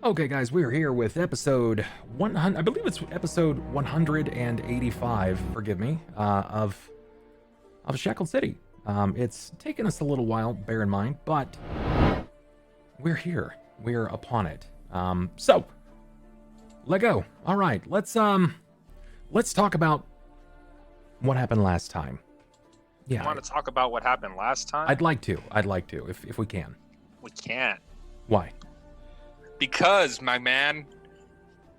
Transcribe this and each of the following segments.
Okay, guys, we are here with episode 100. I believe it's episode 185. Forgive me, of Shackled City. It's taken us a little while, bear in mind, but we're here. We're upon it. So let go. All right, let's talk about what happened last time. Yeah, You want to talk about what happened last time? I'd like to, if we can. We can't. Why? Because, my man,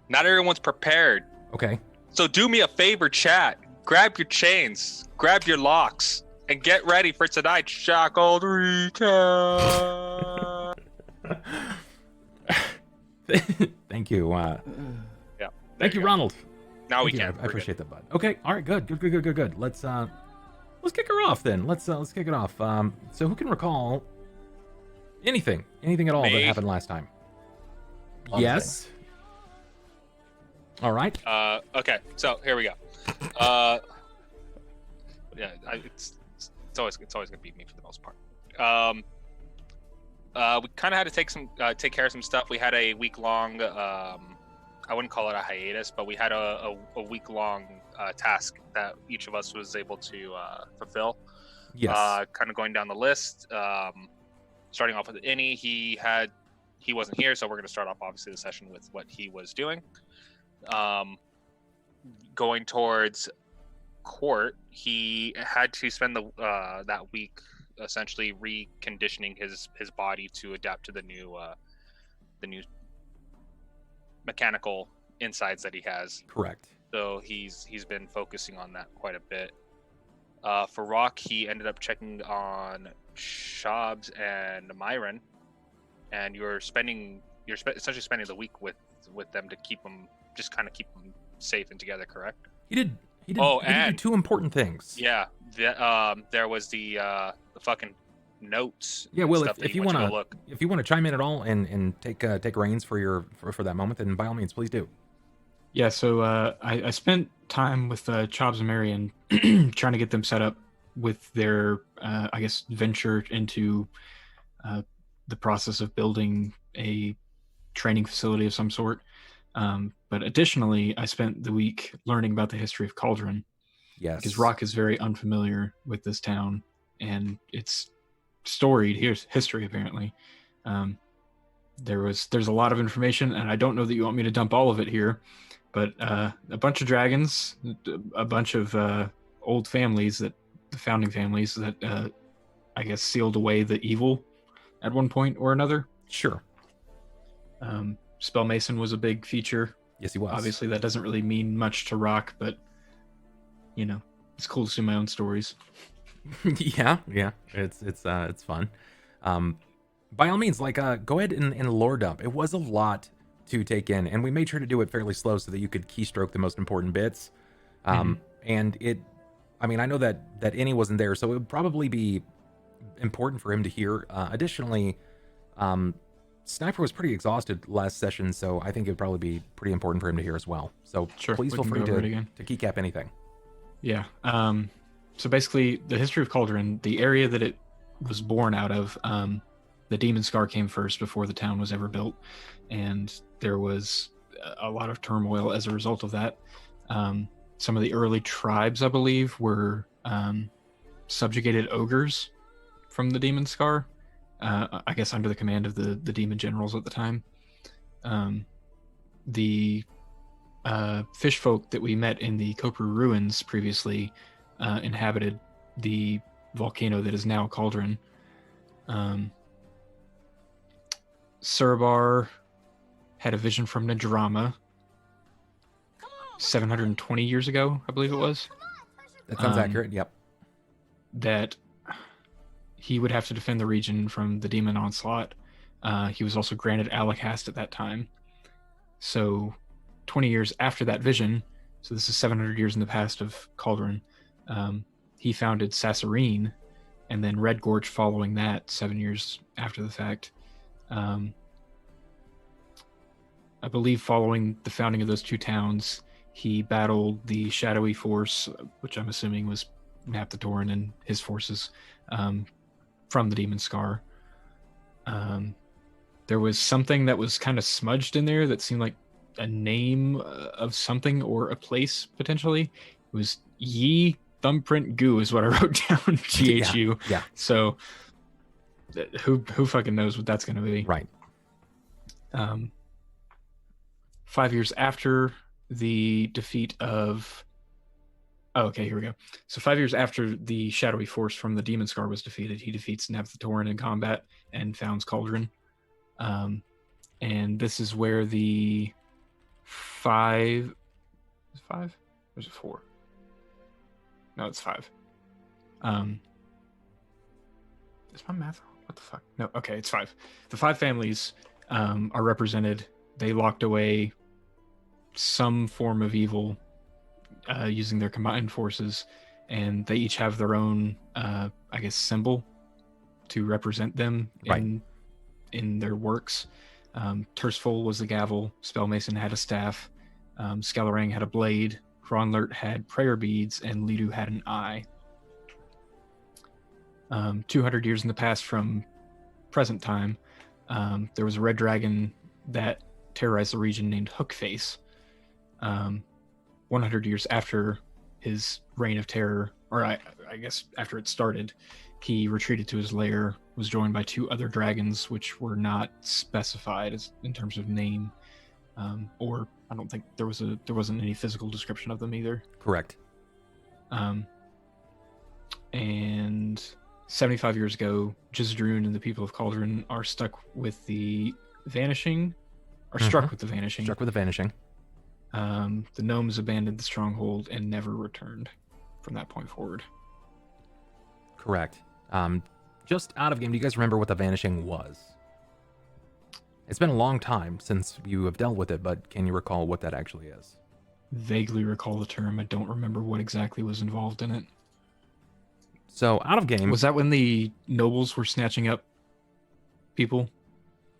not everyone's prepared. Okay. So do me a favor, chat. Grab your chains, grab your locks, and get ready for tonight's Shackled recap. Thank you. Yeah. Thank you, Ronald. Now we Thank you. can. I appreciate that, bud. Okay. All right. Good. Let's kick her off then. Let's kick it off. So who can recall anything at all that happened last time? Yes. All right. Okay. So here we go. Yeah. It's always gonna be me for the most part. We kind of had to take care of some stuff. We had a week long. I wouldn't call it a hiatus, but we had a week long task that each of us was able to fulfill. Yes. Kind of going down the list. Starting off with Innie, he wasn't here, so we're going to start off obviously the session with what he was doing. Going towards Cort, he had to spend that week essentially reconditioning his body to adapt to the new mechanical insides that he has. Correct. So he's been focusing on that quite a bit. For Rahk, he ended up checking on Shabs and Myron, and you're essentially spending the week with them to keep them safe and together. Correct? He did Oh, do and two important things. yeah, there was the fucking notes. Yeah, well, stuff if you want to chime in at all and take reins for that moment, then by all means, please do. Yeah, so I spent time with Chobbs and Marion trying to get them set up with their, venture into the process of building a training facility of some sort. But additionally, I spent the week learning about the history of Cauldron. Yes. Because Rahk is very unfamiliar with this town, and it's storied history, apparently. There's a lot of information, and I don't know that you want me to dump all of it here, but a bunch of dragons, a bunch of old families, the founding families that sealed away the evil at one point or another. Sure. Spell Mason was a big feature. Yes, he was. Obviously, that doesn't really mean much to Rahk, but it's cool to see my own stories. yeah, it's fun. By all means, go ahead and lore dump. It was a lot to take in, and we made sure to do it fairly slow so that you could keystroke the most important bits. And I know that Innie wasn't there, so it would probably be important for him to hear. Additionally, Sniper was pretty exhausted last session, so I think it would probably be pretty important for him to hear as well. So sure, please feel free to keycap anything. Yeah. So basically, the history of Cauldron, the area that it was born out of, the Demon Scar came first before the town was ever built, and there was a lot of turmoil as a result of that. Some of the early tribes, I believe, were subjugated ogres from the Demon Scar, under the command of the demon generals at the time. The fish folk that we met in the Kopru ruins previously inhabited the volcano that is now Cauldron. Surbar had a vision from Nadrama 720 years ago, I believe it was. That sounds accurate, yep. That he would have to defend the region from the demon onslaught. He was also granted Alakast at that time. So 20 years after that vision, so this is 700 years in the past of Cauldron, he founded Sassarine, and then Red Gorge following that 7 years after the fact. I believe following the founding of those two towns, he battled the shadowy force, which I'm assuming was Naphtatoran and his forces, from the Demon Scar. there was something that was kind of smudged in there that seemed like a name of something or a place potentially. It was Yi Thumbprint Goo is what I wrote down. GHU. Yeah. So who fucking knows what that's going to be? Right. 5 years after the defeat of. Oh, okay, here we go. So 5 years after the shadowy force from the Demon Scar was defeated, he defeats Navthatoran in combat and founds Cauldron. And this is where the five? Or is it 4? No, it's 5. Is my math wrong? What the fuck? No, okay, it's 5. The 5 families are represented. They locked away some form of evil using their combined forces, and they each have their own, I guess, symbol to represent them in their works. Tersful was the gavel, Spellmason had a staff, Scalarang had a blade, Ronlert had prayer beads, and Lidu had an eye. 200 years in the past from present time, there was a red dragon that terrorized the region named Hookface. 100 years after his reign of terror, or I guess after it started, he retreated to his lair, was joined by 2 other dragons, which were not specified as in terms of name, or I don't think there wasn't any physical description of them either. Correct. And 75 years ago, Jizdrun and the people of Cauldron are stuck with the Vanishing, or struck with the Vanishing. Struck with the Vanishing. The gnomes abandoned the stronghold and never returned from that point forward. Correct. Just out of game, do you guys remember what the Vanishing was? It's been a long time since you have dealt with it, but can you recall what that actually is? Vaguely recall the term. I don't remember what exactly was involved in it. So, out of game... Was that when the nobles were snatching up people?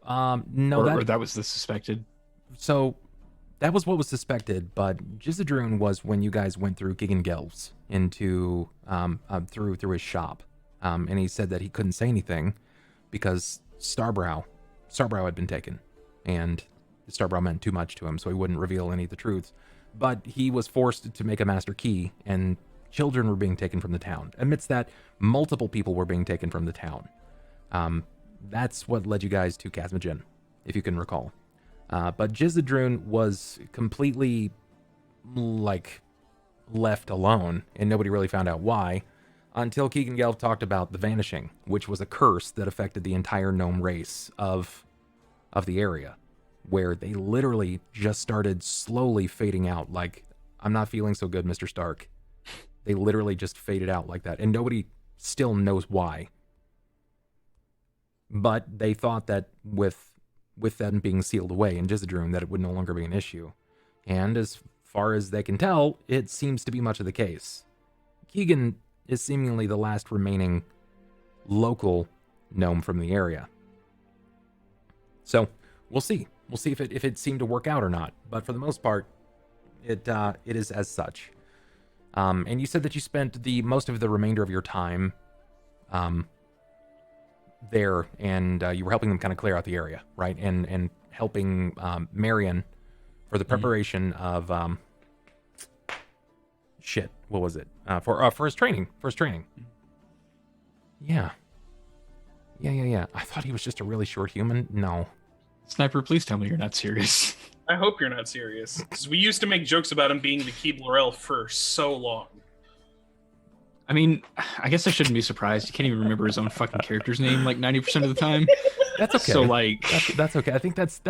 No, or that was the suspected. So, that was what was suspected, but Jizdrun was when you guys went through Gigangel's into through his shop, and he said that he couldn't say anything because Starbrow had been taken, and Starbrow meant too much to him, so he wouldn't reveal any of the truths. But he was forced to make a master key, and children were being taken from the town. Amidst that, multiple people were being taken from the town. That's what led you guys to Khazmajin, if you can recall. But Jizdrun was completely, left alone, and nobody really found out why, until Keegan Gelf talked about the Vanishing, which was a curse that affected the entire gnome race of the area, where they literally just started slowly fading out, like, I'm not feeling so good, Mr. Stark. They literally just faded out like that, and nobody still knows why. But they thought that with them being sealed away in Jizdrun, that it would no longer be an issue. And as far as they can tell, it seems to be much of the case. Keegan is seemingly the last remaining local gnome from the area. So, we'll see. We'll see if it seemed to work out or not. But for the most part, it is as such. And you said that you spent most of the remainder of your time there, and you were helping them kind of clear out the area, right? And helping Marion for the preparation of what was it? For his training. Yeah. I thought he was just a really short human. No. Sniper, please tell me you're not serious. I hope you're not serious, because we used to make jokes about him being the Keebler Elf for so long. I mean, I guess I shouldn't be surprised. He can't even remember his own fucking character's name like 90% of the time. That's okay. So that's okay. I think that's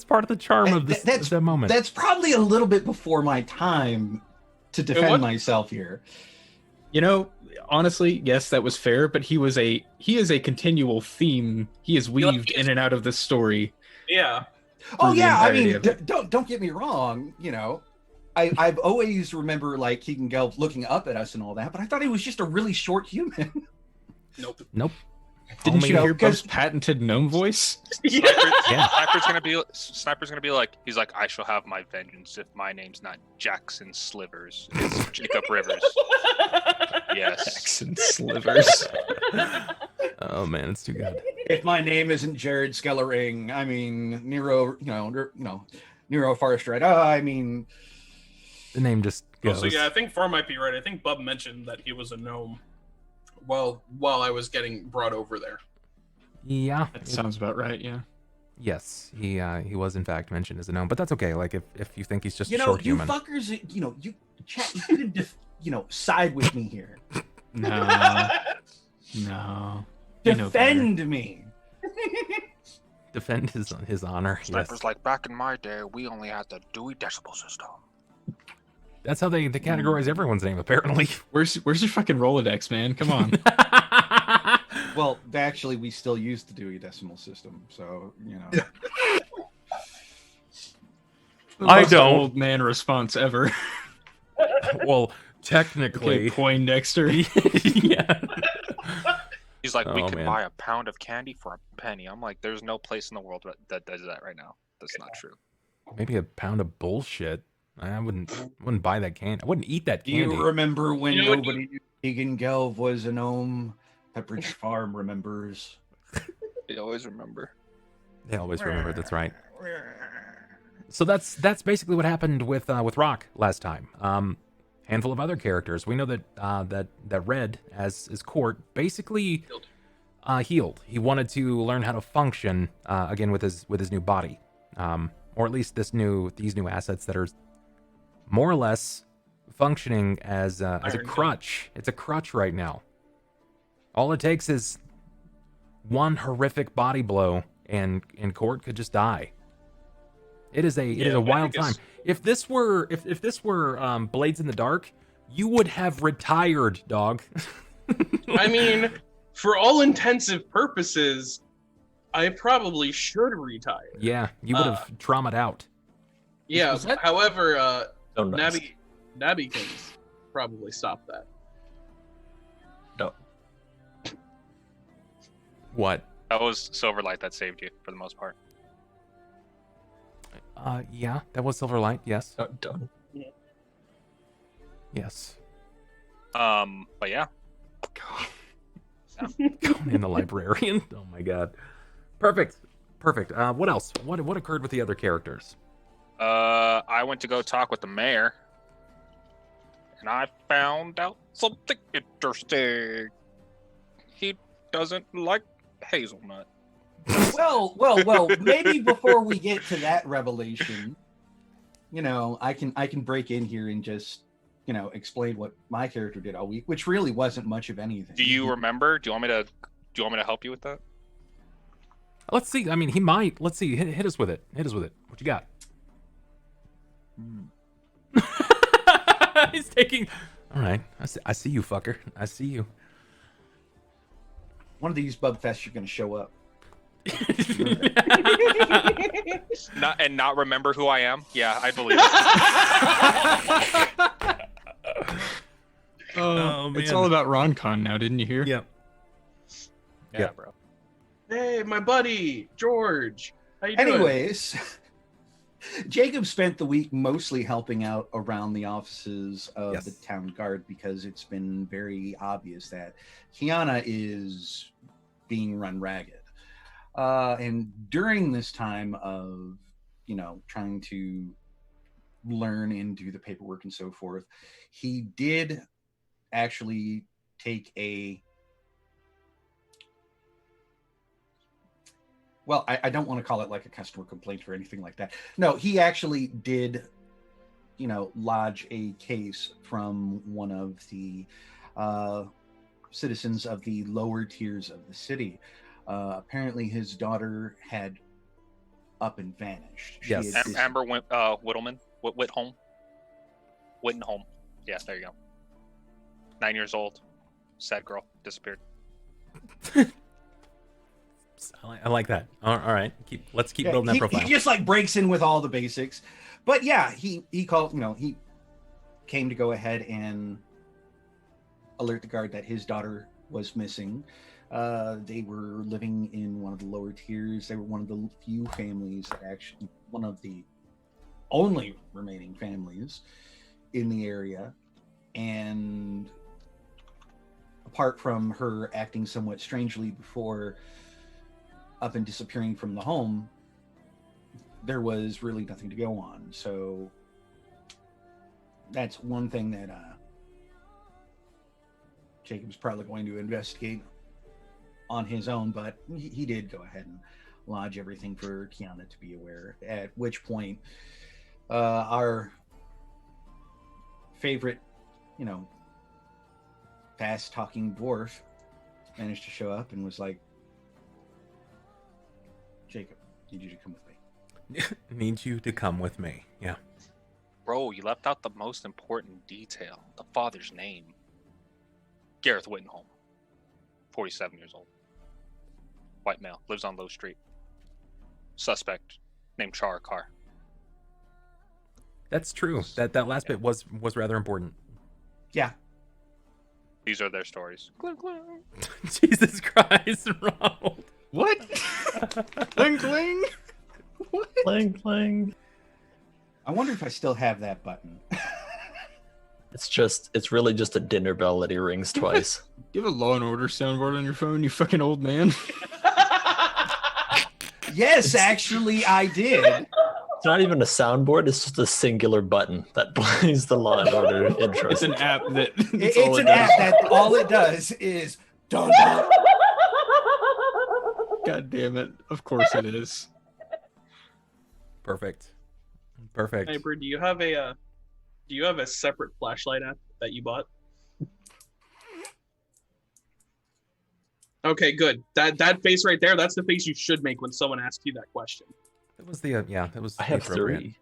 part of the charm of that moment. That's probably a little bit before my time to defend myself here. You know, honestly, yes, that was fair, but he is a continual theme. He is weaved in and out of this story. Yeah. Oh yeah, I mean, don't get me wrong. You know, I've always remember like Keegan Gelb looking up at us and all that, but I thought he was just a really short human. Nope. Didn't you hear Bub's patented gnome voice? Yeah. Sniper's gonna be like, he's like, I shall have my vengeance if my name's not Jackson Slivers. It's Jacob Rivers. Yes. Jackson Slivers. Oh man, it's too good. If my name isn't Jared Skellering, I mean Nero, Nero Farstride. I mean, The name just goes. So yeah, I think Far might be right. I think Bub mentioned that he was a gnome while I was getting brought over there. Yeah. That sounds about right. Yeah. Yes, he was in fact mentioned as a gnome, but that's okay. Like if you think he's just a you short human. fuckers, you chat, you couldn't, side with me here. No. No. You know Defend me. Defend his honor. Snipers Yes. like back in my day, we only had the Dewey Decimal System. That's how they categorize everyone's name, apparently. Where's your fucking Rolodex, man? Come on. Well, actually, we still use the Dewey Decimal System, so The I most don't. old man response ever. Well, technically. Okay, Poindexter. Yeah. He's like, we Oh, can man. buy a pound of candy for a penny. I'm like, there's no place in the world that does that right now. That's not true. Maybe a pound of bullshit. I wouldn't buy that candy. I wouldn't eat that Do candy. you remember when You know what nobody knew Egan Gelb was a gnome? Pepperidge Farm remembers. They always remember. They always remember. That's right. So that's basically what happened with Rahk last time. Handful of other characters. We know that Red as Cort basically healed. He wanted to learn how to function again with his new body, or at least these new assets that are more or less functioning as a Iron crutch. It's a crutch right now. All it takes is one horrific body blow, and Cort could just die. It is a wild time. If this were Blades in the Dark, you would have retired, dog. I mean, for all intensive purposes, I probably should retire. Yeah, you would have traumatized out. Yeah. Was that- However, Oh, nice. Nabby can probably stop that. No. What? That was Silverlight that saved you for the most part. Yeah, that was Silverlight. Yes, Done. yes. But yeah. Conan the Librarian. Oh my god. Perfect. What else? What occurred with the other characters? I went to go talk with the mayor, and I found out something interesting. He doesn't like hazelnut. Well. Maybe before we get to that revelation, I can break in here and just explain what my character did all week, which really wasn't much of anything. Do you remember? Do you want me to help you with that? Let's see. I mean, he might. Let's see. Hit us with it. What you got? He's taking. All right. I see you, fucker. I see you. One of these Bub Fests, you're going to show up. Not remember who I am? Yeah, I believe it. Oh, man. It's all about RonCon now, didn't you hear? Yep. Yeah, bro. Hey, my buddy George. How you doing? Anyways, Jacob spent the week mostly helping out around the offices of Yes. the town guard because it's been very obvious that Kiana is being run ragged. And during this time of, trying to learn and do the paperwork and so forth, he did actually take I don't want to call it like a customer complaint or anything like that. No, he actually did, lodge a case from one of the citizens of the lower tiers of the city. Apparently his daughter had up and vanished. She Yes. had Amber Whittleman? Whitholm? Wittenholm. Yeah, there you go. 9 years old. Sad girl. Disappeared. I like that. All right. Let's keep building that profile. He just breaks in with all the basics. But yeah, he called, he came to go ahead and alert the guard that his daughter was missing. They were living in one of the lower tiers. They were one of the few families that actually, one of the only remaining families in the area. And apart from her acting somewhat strangely before, up and disappearing from the home, there was really nothing to go on. So that's one thing that Jacob's probably going to investigate on his own, but he did go ahead and lodge everything for Kiana to be aware, at which point our favorite, fast talking dwarf managed to show up and was like, Jacob, need you to come with me. Need you to come with me. Yeah. Bro, you left out the most important detail. The father's name. Gareth Whittenholm. 47 years old. White male. Lives on Low Street. Suspect. Named Char Carr. That's true. That last bit was rather important. Yeah. These are their stories. Jesus Christ, Ronald. What? Cling cling. What? Clang clang. I wonder if I still have that button. It's really just a dinner bell that he rings twice. You have a Law and Order soundboard on your phone, you fucking old man. Yes, actually, I did. It's not even a soundboard, it's just a singular button that plays the Law and Order intro. It's an app that. It's an app that all it does is dun dun. God damn it! Of course it is. Perfect. Sniper, do you have a separate flashlight app that you bought? Okay, good. That face right there, that's the face you should make when someone asks you that question. That was the that was. I have appropriate.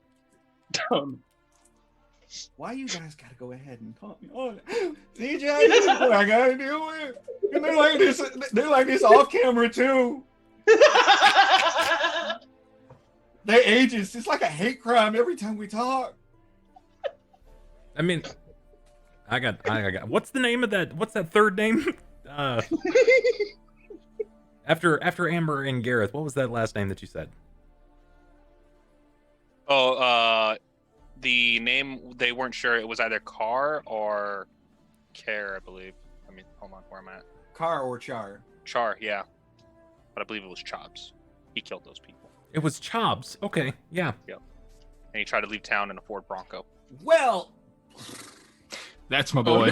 3. Why you guys gotta go ahead and talk me on it? CJ, this is what I gotta deal with. And they're like this off camera too. They agents. It's like a hate crime every time we talk. I mean, I got. What's the name of that? What's that third name? After Amber and Gareth, what was that last name that you said? Oh, the name, they weren't sure. It was either Carr or Care, I believe. I mean, hold on, where am I at? Car or Char? Char, yeah. But I believe it was Chobbs. He killed those people. It was Chobbs. Okay, yeah. And he tried to leave town in a Ford Bronco. Well, That's my boy.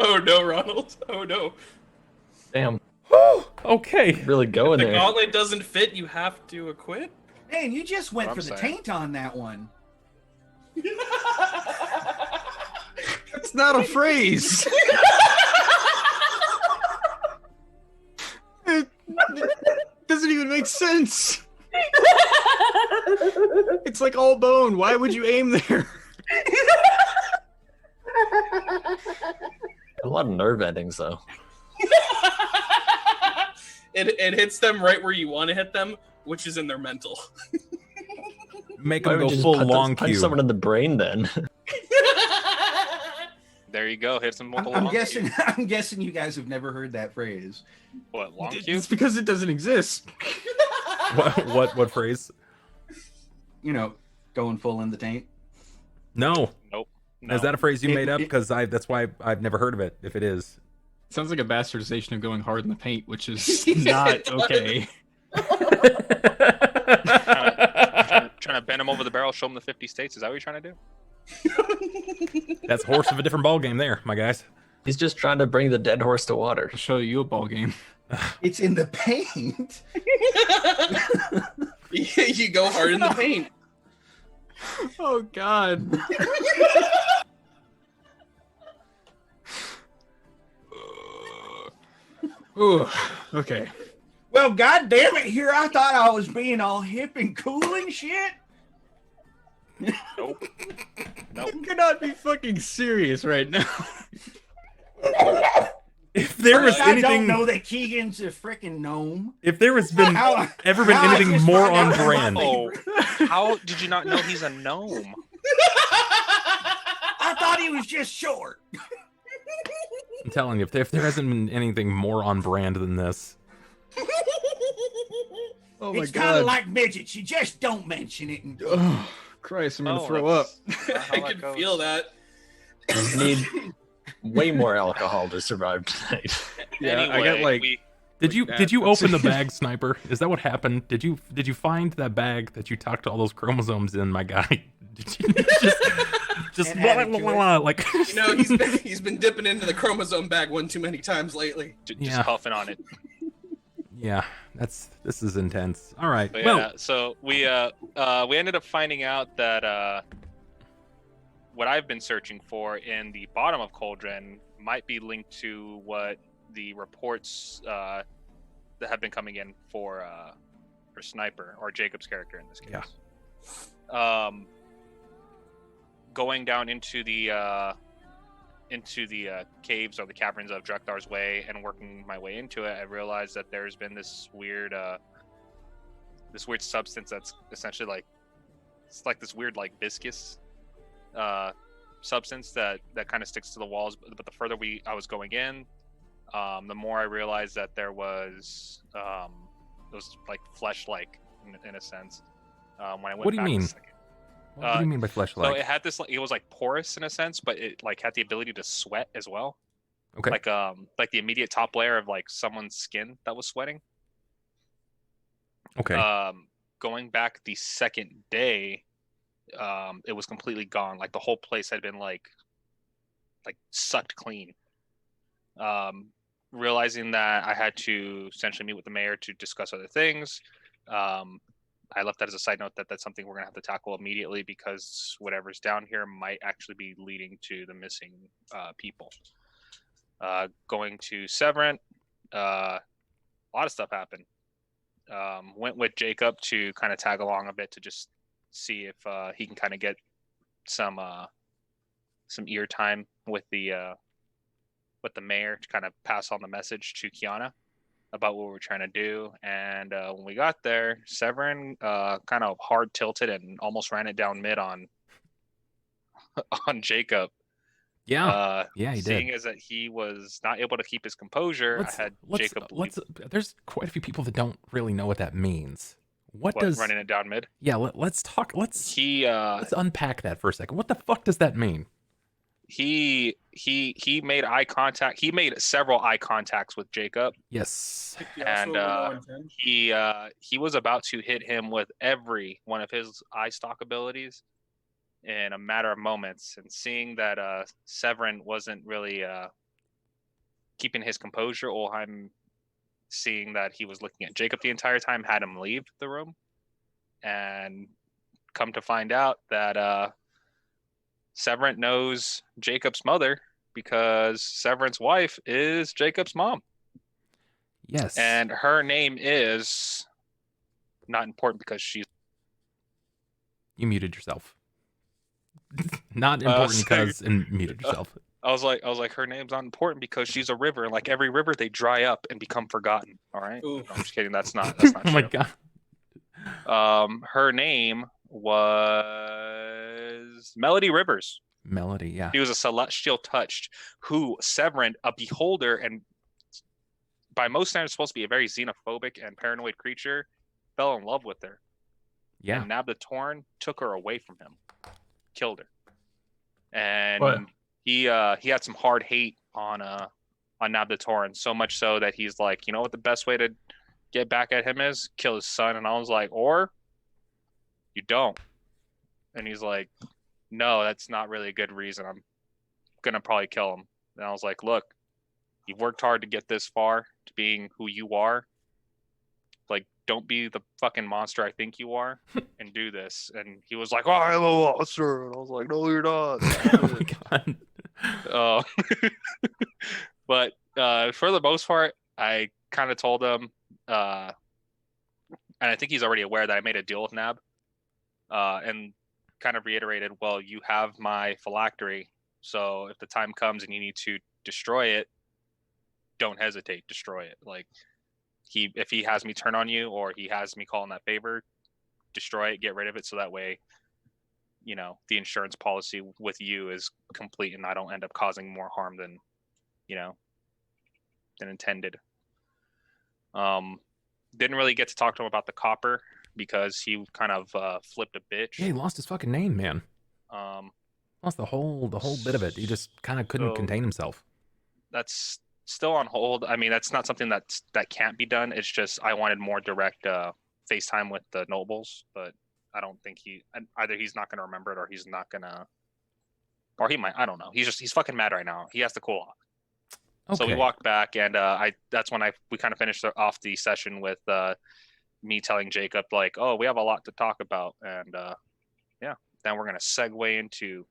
Oh no, Ronald. Oh no. Damn, Okay. really going The there. gauntlet doesn't fit, you have to acquit? man, you just went I'm for the saying. taint on that one. It's not a phrase. It doesn't even make sense. It's like all bone. Why would you aim there? A lot of nerve endings, though. It hits them right where you want to hit them, which is in their mental. Make Why them would go you just full long punch cube. someone in the brain then? There you go. Hits him with a I'm long guessing. cue. I'm guessing you guys have never heard that phrase. What, long cue? It's because it doesn't exist. What phrase? Going full in the taint. No. Nope. No. Is that a phrase you It- made up? it- Because that's why I've never heard of it. If it is. Sounds like a bastardization of going hard in the paint, which is Yeah, not it does. okay. Trying to bend him over the barrel, show him the 50 states. Is that what you're trying to do? That's horse of a different ball game there, my guys. He's just trying to bring the dead horse to water. I'll show you a ball game. It's in the paint. You go hard in the paint. Oh God. Ooh, okay. Well, God damn it! Here I thought I was being all hip and cool and shit. Nope. Nope. You cannot be fucking serious right now. If there was First, I don't anything, know that Keegan's a freaking gnome. if there has been How- ever been how I anything just more found on out my brand, favorite. Oh, how did you not know he's a gnome? I thought he was just short. I'm telling you, if there hasn't been anything more on brand than this, Oh my It's kind God. of like midgets. You just don't mention it. And Oh Christ, I'm gonna throw up. I can feel that. You need way more alcohol to survive tonight. Yeah, I Anyway, got like we Did you that. did you That's- open the bag, Sniper? Is that what happened? Did you find that bag that you tucked all those chromosomes in, my guy? Did you just And added to it? like You know, he's been dipping into the chromosome bag one too many times lately. Just Yeah. puffing on it. yeah, this is intense. All right, But well, yeah, so we ended up finding out that what I've been searching for in the bottom of Cauldron might be linked to what the reports that have been coming in for Sniper or Jacob's character in this case. Yeah. Going down into the caves or the caverns of Drekdar's Way and working my way into it, I realized that there's been this weird substance that's essentially like it's like this weird like viscous substance that kind of sticks to the walls. But the further I was going in, the more I realized that there was it was like flesh-like in a sense. When I went What do you back mean? a second. what do you mean by flesh So like? it had this, it was like porous in a sense, but it like had the ability to sweat as well. Okay. Like the immediate top layer of like someone's skin that was sweating. Okay. Going back the second day, it was completely gone. Like the whole place had been like sucked clean. Realizing that I had to essentially meet with the mayor to discuss other things. I left that as a side note that that's something we're gonna have to tackle immediately because whatever's down here might actually be leading to the missing people. Going to Severant, a lot of stuff happened. Went with Jakob to kind of tag along a bit to just see if he can kind of get some ear time with the mayor to kind of pass on the message to Kiana about what we're trying to do. And when we got there, Severin kind of hard tilted and almost ran it down mid on Jakob. Yeah. Yeah, he seeing did. as that he was not able to keep his composure, I had Jacob. There's quite a few people that don't really know what that means. What does running it down mid? Yeah, let's talk. Let's He unpack that for a second. What the fuck does that mean? he made eye contact. He made several eye contacts with Jacob. Yes. And he was about to hit him with every one of his eye stalk abilities in a matter of moments. And seeing that Severin wasn't really keeping his composure, Ulhime, seeing that he was looking at Jacob the entire time, had him leave the room. And come to find out that Severin knows Jacob's mother because Severin's wife is Jacob's mom. Yes. And her name is not important because she's... You muted yourself. Not important because and muted yourself. I was like, her name's not important because she's a river, and like every river, they dry up and become forgotten. All right, no, I'm just kidding. That's not Oh true. my god. Her name was Melody Rivers. Melody, yeah. She was a celestial touched who Severin, a beholder, and by most standards supposed to be a very xenophobic and paranoid creature, fell in love with her. Yeah. And Nab the Torn took her away from him, killed her, and What? he had some hard hate on Nab the Torn, so much so that he's like, you know what, the best way to get back at him is kill his son. And I was like, or you don't. And he's like, no, that's not really a good reason. I'm gonna probably kill him. And I was like, look, you've worked hard to get this far to being who you are. Like, don't be the fucking monster I think you are, and do this. And he was like, oh, I'm a monster. And I was like, no, you're not. Oh my god. But for the most part, I kind of told him, and I think he's already aware that I made a deal with Nab, and kind of reiterated, well, you have my phylactery, so if the time comes and you need to destroy it, don't hesitate, destroy it. Like, if he has me turn on you, or he has me call in that favor, destroy it, get rid of it, so that way, you know, the insurance policy with you is complete and I don't end up causing more harm than, you know, than intended. Didn't really get to talk to him about the copper because he kind of flipped a bitch. Yeah, he lost his fucking name, man. Um, Lost the whole bit of it. He just kind of couldn't So- contain himself. that's still on hold. I mean, that's not something that can't be done. It's just I wanted more direct FaceTime with the nobles, but I don't think either he's not going to remember it or he's not going to, or he might. I don't know. He's fucking mad right now. He has to cool off. Okay. So we walked back, and that's when we kind of finished off the session with me telling Jakob like, oh, we have a lot to talk about, and then we're gonna segue into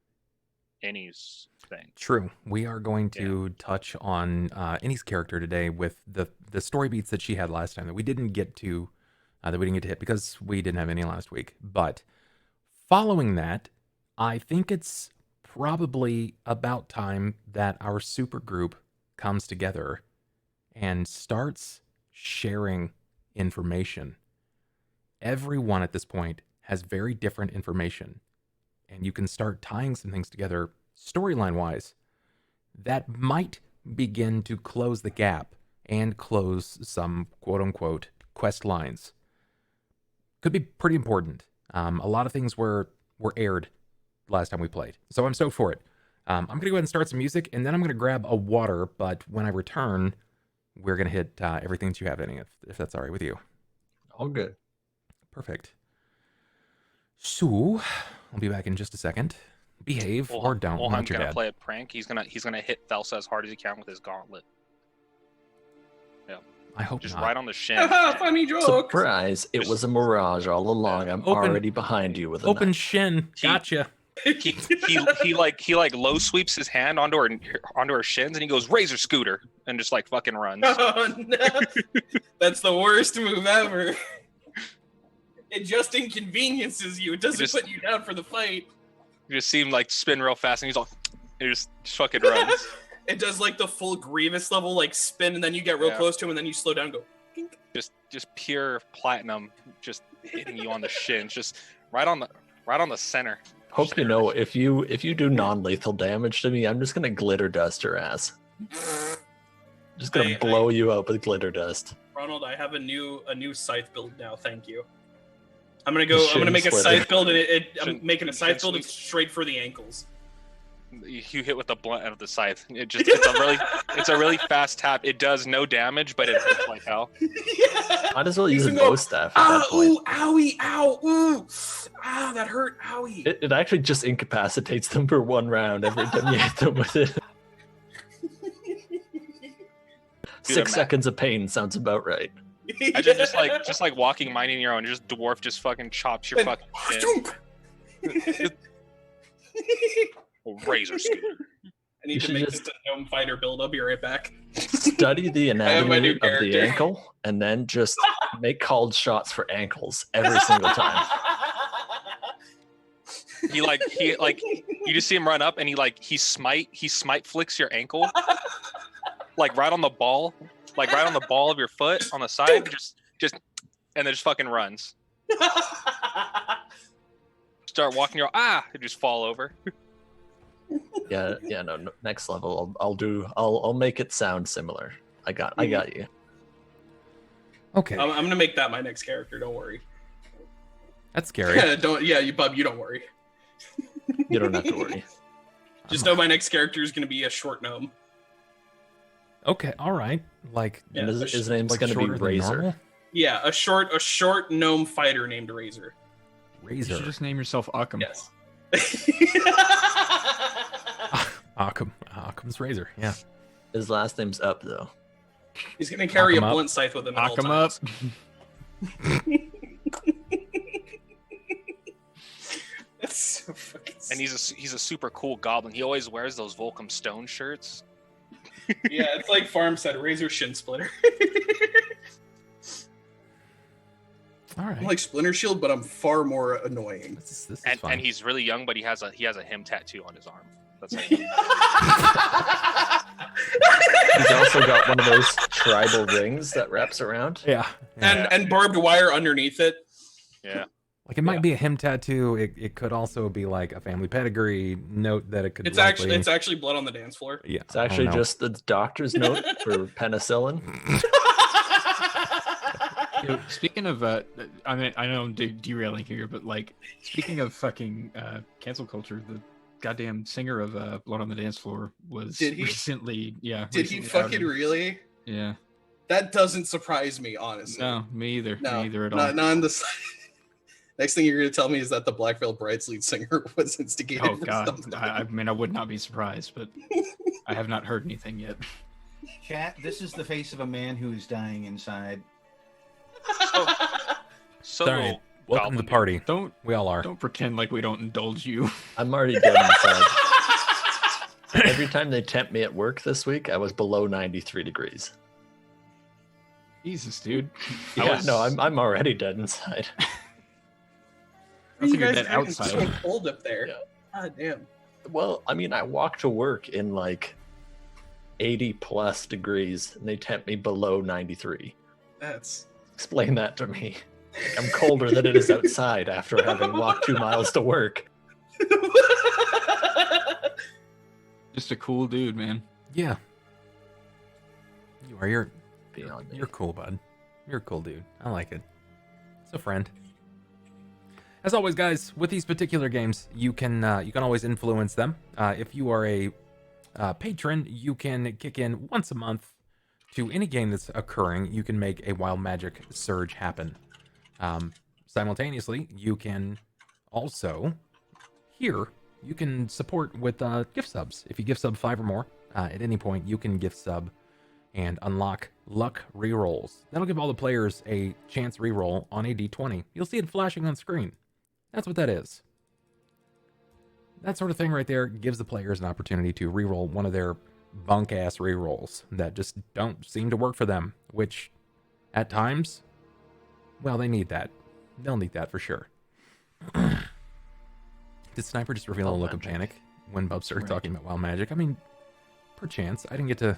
Inny's thing. True. We are going to touch on Inny's character today with the story beats that she had last time that we didn't get to hit because we didn't have any last week. But following that, I think it's probably about time that our super group comes together and starts sharing information. Everyone at this point has very different information, and you can start tying some things together storyline wise that might begin to close the gap and close some quote unquote quest lines. Could be pretty important. A lot of things were aired last time we played, so I'm stoked for it. I'm gonna go ahead and start some music, and then I'm gonna grab a water, but when I return, we're gonna hit everything that you have in it, if that's all right with you. All good. Perfect. So I'll be back in just a second. Behave or don't. Ulhime's Your gonna dad. play a prank. He's gonna hit Thelsa as hard as he can with his gauntlet. Yeah. I hope Just not. right on the shin. Funny joke. Surprise! It was a mirage all along. I'm already behind you with a Open knife. shin. Gotcha. He like low sweeps his hand onto her shins and he goes razor scooter and just like fucking runs. Oh no, that's the worst move ever. It just inconveniences you. It doesn't put you down for the fight. You just see him like spin real fast and he's all, he just fucking runs. It does like the full Grievous level like spin, and then you get real close to him, and then you slow down, and go. Just pure platinum, just hitting you on the shins, just right on the center. Hope you know if you do non-lethal damage to me, I'm just gonna glitter dust your ass. Just gonna blow you up with glitter dust. Ronald, I have a new scythe build now. Thank you. I'm gonna make a scythe build, and I'm making a scythe build. It's straight for the ankles. You hit with the blunt end of the scythe. It's a really fast tap. It does no damage, but it hurts like hell. Might as well use a bow staff at that point. Ooh, owie, ow, ooh, ah, that hurt, owie. It actually just incapacitates them for 1 round every time you hit them with it. 6 seconds of pain sounds about right. I just like walking, minding your own. Just dwarf just fucking chops your fucking shit. Razor scooter. I need to make this a gnome fighter build. I'll be right back. Study the anatomy of the ankle, and then just make called shots for ankles every single time. You just see him run up, and he smite flicks your ankle, like right on the ball of your foot on the side, just and then just fucking runs. Start walking your it just fall over. Yeah, no, next level I'll make it sound similar. I got you. Okay. I'm gonna make that my next character. Don't worry. That's scary. You don't worry. You don't have to worry. Just know my next character is gonna be a short gnome. Okay, all right. Like, and his name's gonna be Razor. Yeah, a short gnome fighter named Razor. You should just name yourself Occam. Yes. Occam's Razor, yeah. His last name's Up, though. He's gonna carry a blunt scythe with him. Occam up. That's so fucking. And he's a super cool goblin. He always wears those Volcom Stone shirts. Yeah, it's like Farm said, Razor Shin Splitter. All right. I'm like Splinter Shield, but I'm far more annoying. This is and, fun. and he's really young, but he has a him tattoo on his arm. That's like He's also got one of those tribal rings that wraps around. Yeah. And barbed wire underneath it. Yeah. Like, it might be a him tattoo. It could also be like a family pedigree note that it could. It's actually blood on the dance floor. Yeah. It's actually just the doctor's note for penicillin. Speaking of, I mean, I know I'm derailing here, but like, speaking of fucking cancel culture, the goddamn singer of Blood on the Dance Floor was Did he? recently, yeah. Did he recently fucking outed. really? Yeah. That doesn't surprise me, honestly. No, me either. No, Me either at all. not on the side. Next thing you're going to tell me is that the Black Veil Bride's lead singer was instigated. Oh for god, something. I mean, I would not be surprised, but I have not heard anything yet. Chat, this is the face of a man who is dying inside. So Sorry. Welcome to the party. Don't We all are. don't pretend like we don't indulge you. I'm already dead inside. Every time they tempt me at work this week, I was below 93 degrees. Jesus, dude. Yeah, no, I'm already dead inside. I You figured guys that are getting outside. so cold up there. Yeah. God damn. Well, I mean, I walk to work in like 80 plus degrees, and they tempt me below 93. That's Explain that to me. I'm colder than it is outside after having walked 2 miles to work. Just a cool dude, man. Yeah. You are. You're Beyond me. You're cool, bud. You're a cool dude. I like it. It's a friend. As always, guys, with these particular games, you can always influence them. If you are a patron, you can kick in once a month to any game that's occurring. You can make a wild magic surge happen. Simultaneously, you can also here you can support with gift subs. If you gift sub 5 or more, at any point you can gift sub and unlock luck rerolls. That'll give all the players a chance reroll on a d20. You'll see it flashing on screen. That's what that is. That sort of thing right there gives the players an opportunity to reroll one of their bunk-ass rerolls that just don't seem to work for them, which at times, well, they need that. They'll need that for sure. Did Sniper just reveal a look of panic when Bub started talking about wild magic? I mean, perchance. I didn't get to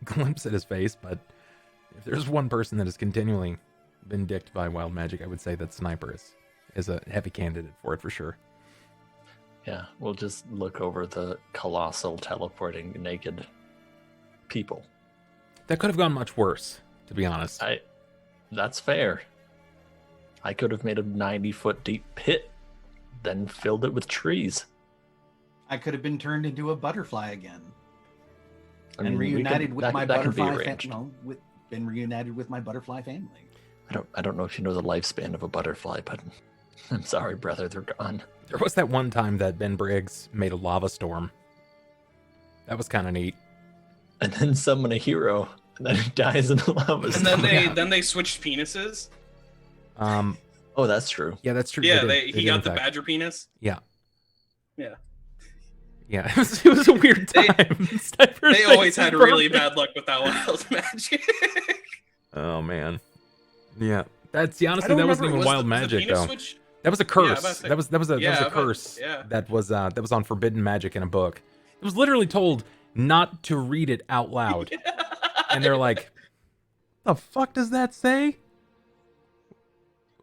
glimpse at his face, but if there's one person that has continually been dicked by wild magic, I would say that Sniper is a heavy candidate for it for sure. Yeah, we'll just look over the colossal teleporting naked people. That could have gone much worse, to be honest. That's fair. I could have made a 90-foot deep pit, then filled it with trees. I could have been turned into a butterfly again. I And mean, reunited with my that could be butterfly arranged. been reunited with my butterfly family. I don't know if you know the lifespan of a butterfly, but I'm sorry, brother, they're gone. There was that one time that Ben Briggs made a lava storm. That was kind of neat. And then summon a hero, and then it dies in the lava. and storm. then they switched penises. Oh, that's true. Yeah, that's true. Yeah, They he did, got in the fact. badger penis. Yeah. Yeah. Yeah, it was a weird time. Sniper's They always face had is really perfect. bad luck with that wild magic. Oh man. Yeah. Honestly, I that don't wasn't remember, even was wild the magic penis though. switch? That was a Yeah, curse. I was about to say- that was a Yeah, curse yeah. that was on forbidden magic in a book. It was literally told not to read it out loud. And they're like, the fuck does that say?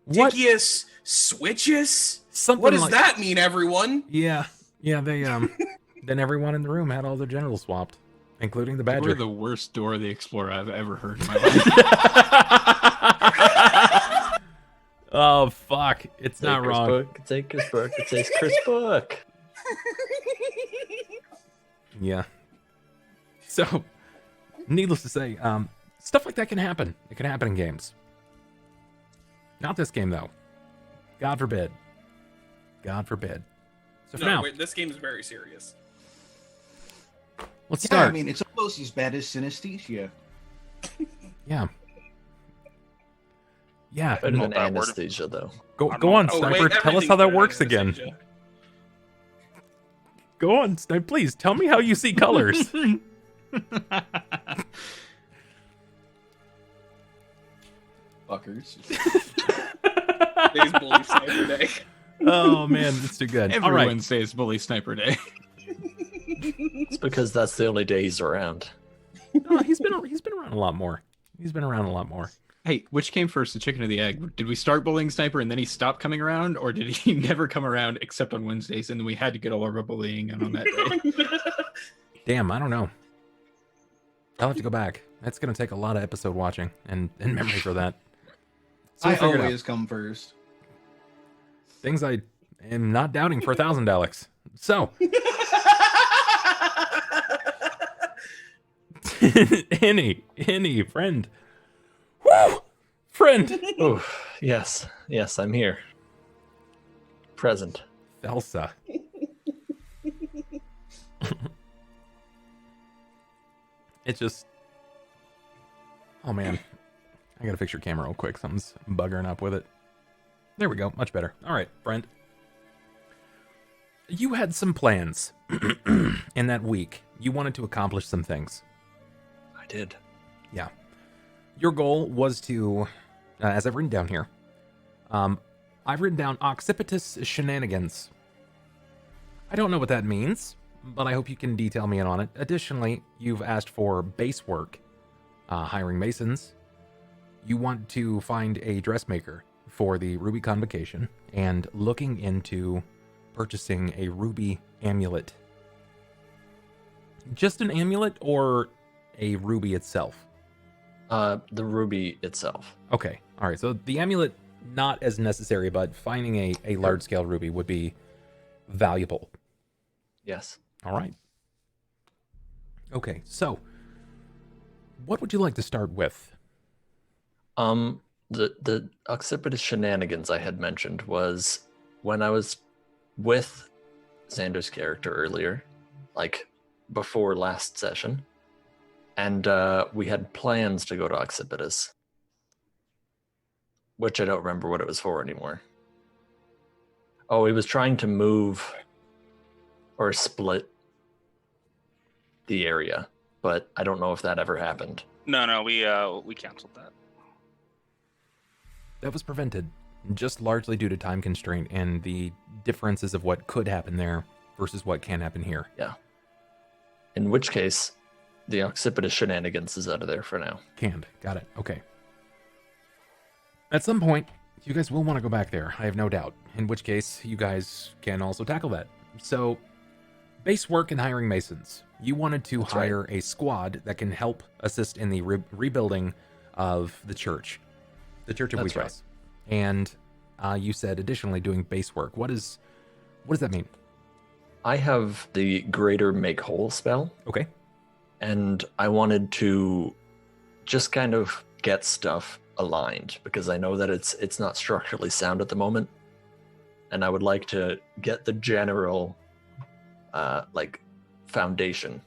What? Dickius switches? Something What does like that mean, everyone? Yeah. Yeah, they then everyone in the room had all their genitals swapped, including the You badger. were the worst Dora the Explorer I've ever heard in my life. Oh fuck. It's not Take wrong. Chris book, take his book, it says Chris book. Yeah. So, needless to say, stuff like that can happen. It can happen in games. Not this game, though. God forbid. God forbid. So for No, now, wait, this game is very serious. let's Yeah, start. I mean, it's almost as bad as synesthesia. Yeah. Yeah. Better know than that word. anesthesia, though. Go I'm on, not- Oh, Sniper. wait, Tell us everything's how that better works than again. anesthesia. Go on, Sniper. Please tell me how you see colors. Fuckers. Today's bully sniper day. Oh man, it's too good. Every All right. Wednesday is Bully Sniper Day. It's because that's the only day he's around. No, he's been around a lot more. He's been around a lot more. Hey, which came first, the chicken or the egg? Did we start bullying Sniper and then he stopped coming around, or did he never come around except on Wednesdays, and then we had to get all of our bullying in on that day? Damn, I don't know. I'll have to go back. That's gonna take a lot of episode watching and memory for that. So I we'll figure it out. always come first. Things I am not doubting for $1,000, Alex. So, any friend. Woo! Friend. Oh, yes, I'm here. Present. Thelsa. It's just... Oh, man. I gotta fix your camera real quick. Something's buggering up with it. There we go. Much better. All right, friend. You had some plans in that week. You wanted to accomplish some things. I did. Yeah. Your goal was to, as I've written down here, I've written down occipitus shenanigans. I don't know what that means, but I hope you can detail me in on it. Additionally, you've asked for base work, hiring masons. You want to find a dressmaker for the Ruby Convocation and looking into purchasing a ruby amulet. Just an amulet or a ruby itself? The ruby itself. Okay. All right. So the amulet, not as necessary, but finding a large-scale ruby would be valuable. Yes. All right. Okay. So what would you like to start with? The occipitus shenanigans I had mentioned was when I was with Xander's character earlier, like before last session, and we had plans to go to Occipitus, which I don't remember what it was for anymore. Oh, he was trying to move or split the area, but I don't know if that ever happened. No, we canceled that. That was prevented, just largely due to time constraint and the differences of what could happen there versus what can happen here. Yeah. In which case, the occipitus shenanigans is out of there for now. Canned. Got it. Okay. At some point, you guys will want to go back there, I have no doubt. In which case, you guys can also tackle that. So, base work and hiring masons. You wanted to hire a squad that can help assist in the rebuilding of the church. The Church of Wheatgrass. Right. And you said additionally doing base work. What does that mean? I have the Greater Make Whole spell. Okay. And I wanted to just kind of get stuff aligned because I know that it's not structurally sound at the moment. And I would like to get the general foundation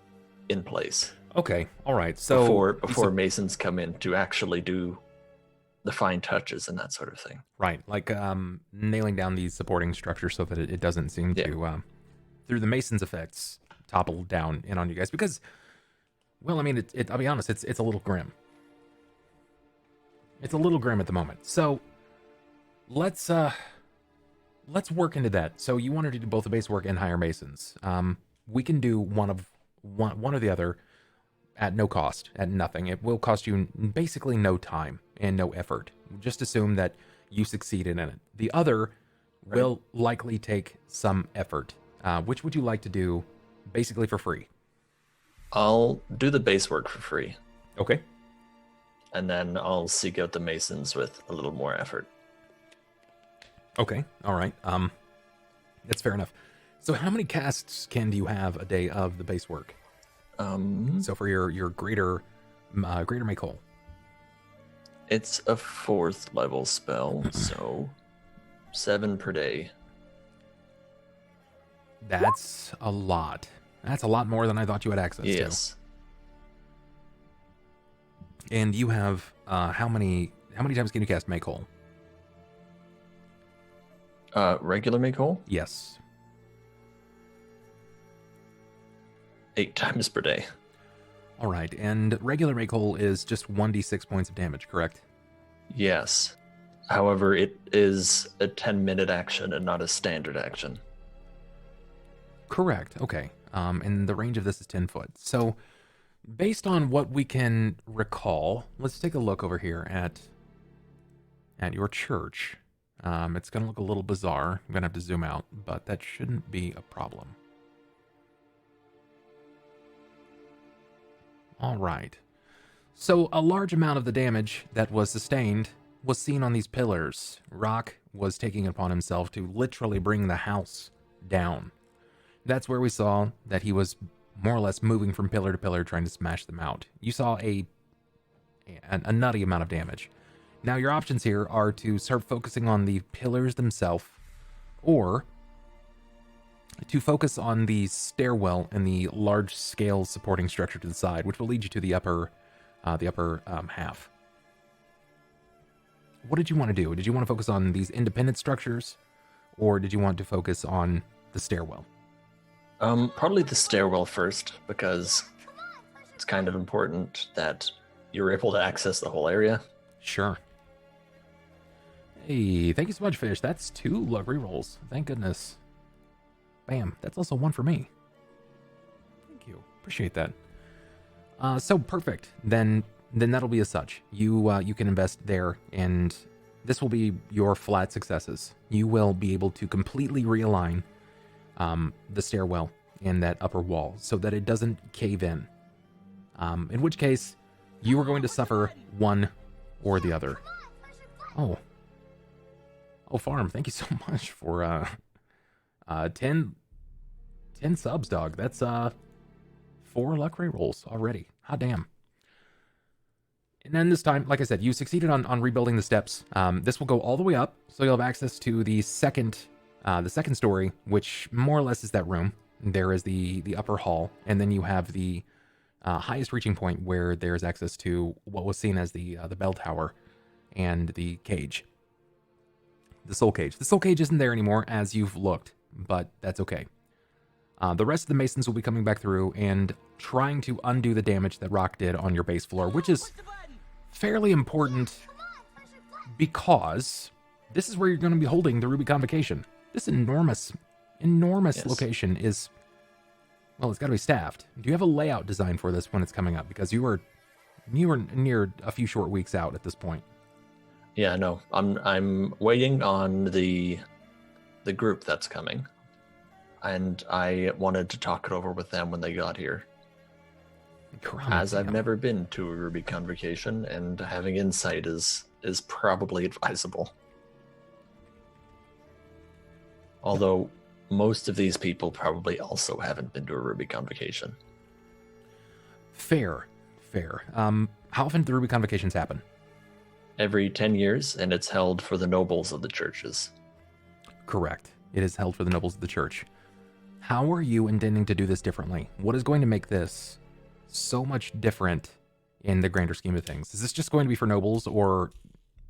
in place. Okay. All right. So before masons come in to actually do the fine touches and that sort of thing. Right, like nailing down the supporting structure so that it doesn't seem to, through the Mason's effects, topple down in on you guys. Because, well, I mean, I'll be honest, it's a little grim. It's a little grim at the moment. So let's work into that. So you wanted to do both the base work and hire Masons. We can do one or the other at no cost, at nothing. It will cost you basically no time and no effort. Just assume that you succeeded in it. The other will likely take some effort. Which would you like to do basically for free? I'll do the base work for free. Okay. And then I'll seek out the masons with a little more effort. Okay. All right. That's fair enough. So how many casts do you have a day of the base work? So for your greater make whole. It's a 4th level spell, so 7 per day. That's a lot. That's a lot more than I thought you had access to. Yes. And you have how many times can you cast make whole? Regular make whole? Yes. 8 times per day. All right, and regular make whole is just 1d6 points of damage, correct? Yes. However, it is a 10-minute action and not a standard action. Correct. Okay. And the range of this is 10 foot. So, based on what we can recall, let's take a look over here at your church. It's going to look a little bizarre. I'm going to have to zoom out, but that shouldn't be a problem. All right. So a large amount of the damage that was sustained was seen on these pillars. Rahk was taking it upon himself to literally bring the house down. That's where we saw that he was more or less moving from pillar to pillar trying to smash them out. You saw a nutty amount of damage. Now your options here are to start focusing on the pillars themselves, or to focus on the stairwell and the large-scale supporting structure to the side, which will lead you to the upper half. What did you want to do? Did you want to focus on these independent structures, or did you want to focus on the stairwell? Probably the stairwell first, because it's kind of important that you're able to access the whole area. Sure. Hey, thank you so much, Fish. That's 2 luck rerolls. Thank goodness. Bam. That's also 1 for me. Thank you. Appreciate that. So perfect. Then that'll be as such. You can invest there, and this will be your flat successes. You will be able to completely realign the stairwell and that upper wall so that it doesn't cave in. In which case, you are going to suffer one or the other. Oh, Farm, thank you so much for 10 subs, dog. That's 4 luck ray rolls already. Hot damn. And then this time, like I said, you succeeded on rebuilding the steps. This will go all the way up, so you'll have access to the second story, which more or less is that room. There is the upper hall, and then you have the highest reaching point where there's access to what was seen as the bell tower and the cage. The soul cage. The soul cage isn't there anymore as you've looked, but that's okay. The rest of the masons will be coming back through and trying to undo the damage that Rahk did on your base floor, which is fairly important because this is where you're going to be holding the Ruby Convocation. This enormous yes. Location is, well, it's got to be staffed. Do you have a layout design for this when it's coming up? Because you are near a few short weeks out at this point. Yeah, no, I'm waiting on the group that's coming, and I wanted to talk it over with them when they got here. As I've never been to a Ruby Convocation, and having insight is probably advisable. Although most of these people probably also haven't been to a Ruby Convocation. Fair. How often do the Ruby Convocations happen? Every 10 years, and it's held for the nobles of the churches. Correct. It is held for the nobles of the church. How are you intending to do this differently? What is going to make this so much different in the grander scheme of things? Is this just going to be for nobles, or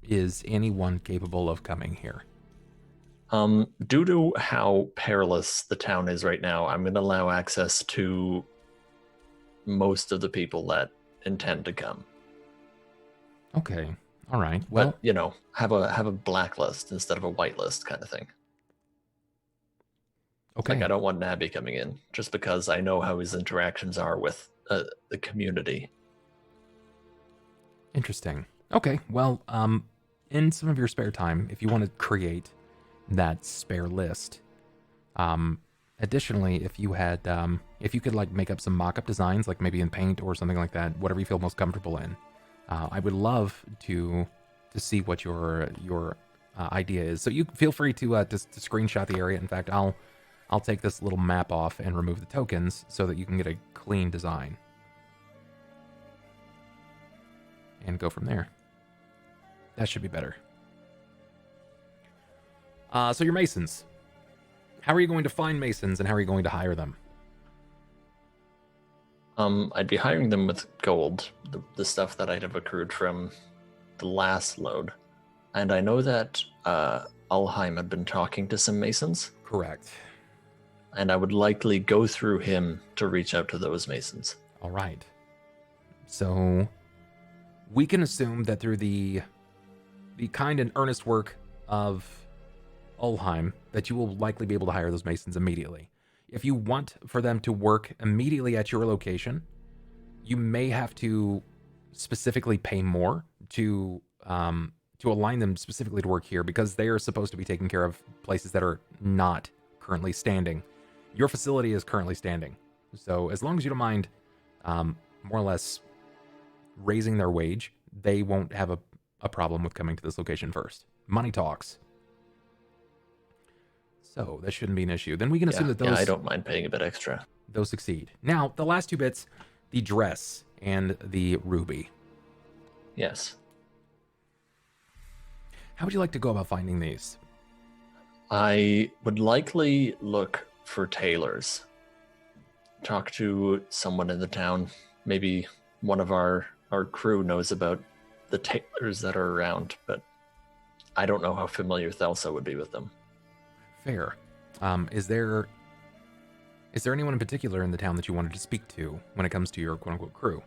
is anyone capable of coming here? Due to how perilous the town is right now, I'm going to allow access to most of the people that intend to come. Okay. All right. Well, but, have a blacklist instead of a whitelist kind of thing. Okay. Like, I don't want Nabby coming in just because I know how his interactions are with the community. Interesting. Okay. Well, in some of your spare time, if you want to create that spare list, additionally, if you could like make up some mock-up designs, like maybe in Paint or something like that, whatever you feel most comfortable in. I would love to see what your idea is. So you feel free to screenshot the area. In fact, I'll take this little map off and remove the tokens so that you can get a clean design and go from there. That should be better. So your masons. How are you going to find masons, and how are you going to hire them? I'd be hiring them with gold, the stuff that I'd have accrued from the last load. And I know that Ulhime had been talking to some masons. Correct. And I would likely go through him to reach out to those masons. All right. So we can assume that through the kind and earnest work of Ulhime, that you will likely be able to hire those masons immediately. If you want for them to work immediately at your location, you may have to specifically pay more to align them specifically to work here, because they are supposed to be taking care of places that are not currently standing. Your facility is currently standing. So as long as you don't mind more or less raising their wage, they won't have a problem with coming to this location first. Money talks. So that shouldn't be an issue. Then we can assume that those Yeah, I don't mind paying a bit extra. those succeed. Now, the last two bits, the dress and the ruby. Yes. How would you like to go about finding these? I would likely look for tailors. Talk to someone in the town. Maybe one of our crew knows about the tailors that are around, but I don't know how familiar Thelsa would be with them. Fair. Is there anyone in particular in the town that you wanted to speak to when it comes to your quote-unquote crew?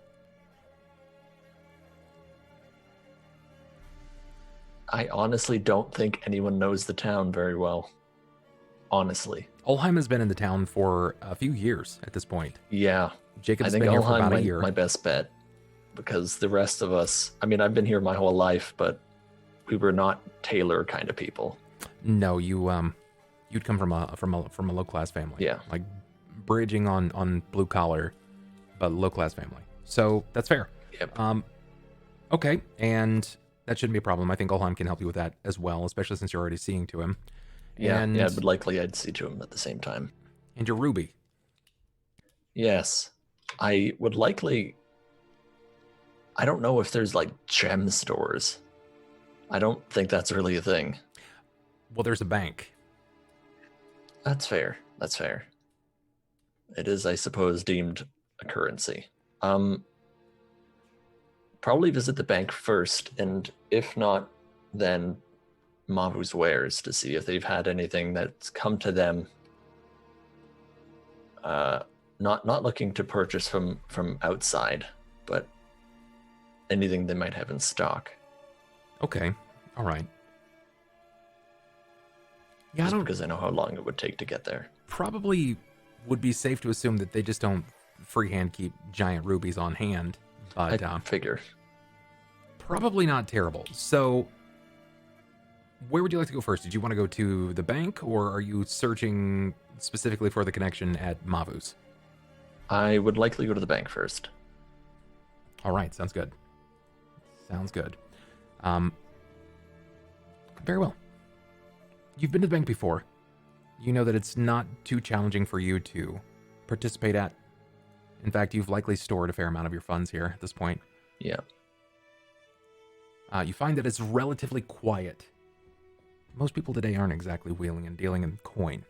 I honestly don't think anyone knows the town very well. Honestly. Ulhime has been in the town for a few years at this point. Yeah. Jacob's I think been here for Ulhime about a might year. my best bet. Because the rest of us, I mean, I've been here my whole life, but we were not tailor kind of people. No, you'd come from a low class family. Yeah. Like bridging on blue collar, but low class family. So that's fair. Yep. Okay, and that shouldn't be a problem. I think Ulhime can help you with that as well, especially since you're already seeing to him. Yeah, but likely I'd see to him at the same time. And your ruby. Yes. I would likely... I don't know if there's like gem stores. I don't think that's really a thing. Well, there's a bank. That's fair. That's fair. It is, I suppose, deemed a currency. Probably visit the bank first, and if not, then Mavu's wares to see if they've had anything that's come to them. Not looking to purchase from outside, but anything they might have in stock. Okay, all right. Yeah, Just because I know how long it would take to get there. Probably would be safe to assume that they just don't freehand keep giant rubies on hand. But I figure. Probably not terrible. So, where would you like to go first? Did you want to go to the bank, or are you searching specifically for the connection at Mavu's? I would likely go to the bank first. All right, sounds good. Sounds good. Very well. You've been to the bank before. You know that it's not too challenging for you to participate at. In fact, you've likely stored a fair amount of your funds here at this point. Yeah. You find that it's relatively quiet. Most people today aren't exactly wheeling and dealing in coin.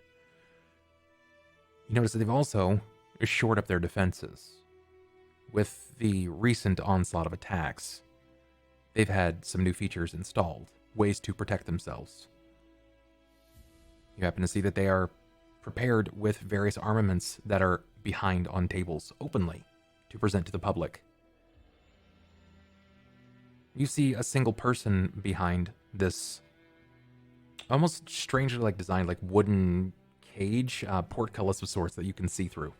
You notice that they've also shored up their defenses. With the recent onslaught of attacks, they've had some new features installed, ways to protect themselves. You happen to see that they are prepared with various armaments that are behind on tables openly to present to the public. You see a single person behind this almost strangely like designed like wooden cage, portcullis of sorts that you can see through.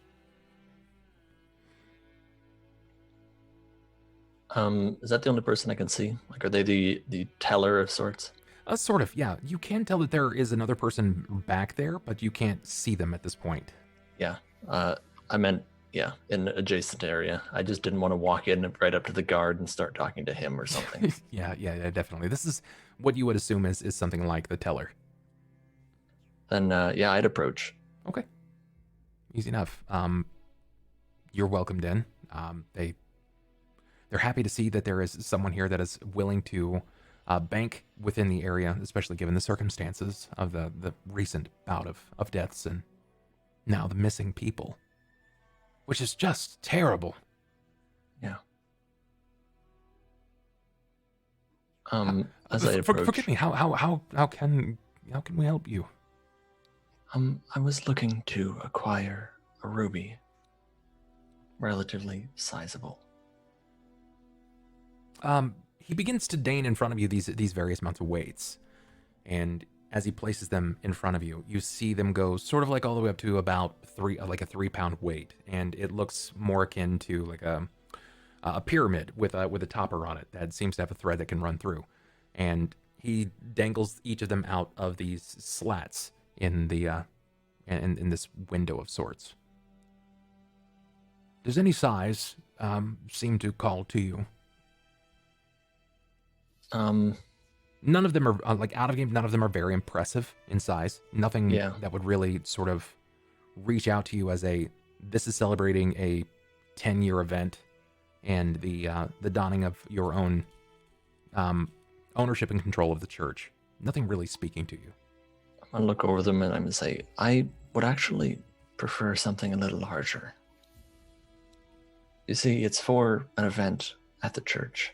Is that the only person I can see? Like, are they the teller of sorts? Sort of, yeah. You can tell that there is another person back there, but you can't see them at this point. Yeah. I meant, yeah, in an adjacent area. I just didn't want to walk in right up to the guard and start talking to him or something. yeah, definitely. This is what you would assume is something like the teller. Then, yeah, I'd approach. Okay. Easy enough. You're welcomed in. They're happy to see that there is someone here that is willing to bank within the area, especially given the circumstances of the recent bout of deaths and now the missing people, which is just terrible. Yeah. As I approach, forgive me. How can we help you? I was looking to acquire a ruby, relatively sizable. He begins to deign in front of you these various amounts of weights, and as he places them in front of you, you see them go sort of like all the way up to about a 3-pound weight, and it looks more akin to like a pyramid with a topper on it that seems to have a thread that can run through, and he dangles each of them out of these slats in the in this window of sorts. Does any size seem to call to you? None of them are like out of game. None of them are very impressive in size. Nothing Yeah. that would really sort of reach out to you as this is celebrating a 10-year event and the dawning of your own ownership and control of the church. Nothing really speaking to you. I'm gonna look over them and I'm gonna say, I would actually prefer something a little larger. You see, it's for an event at the church.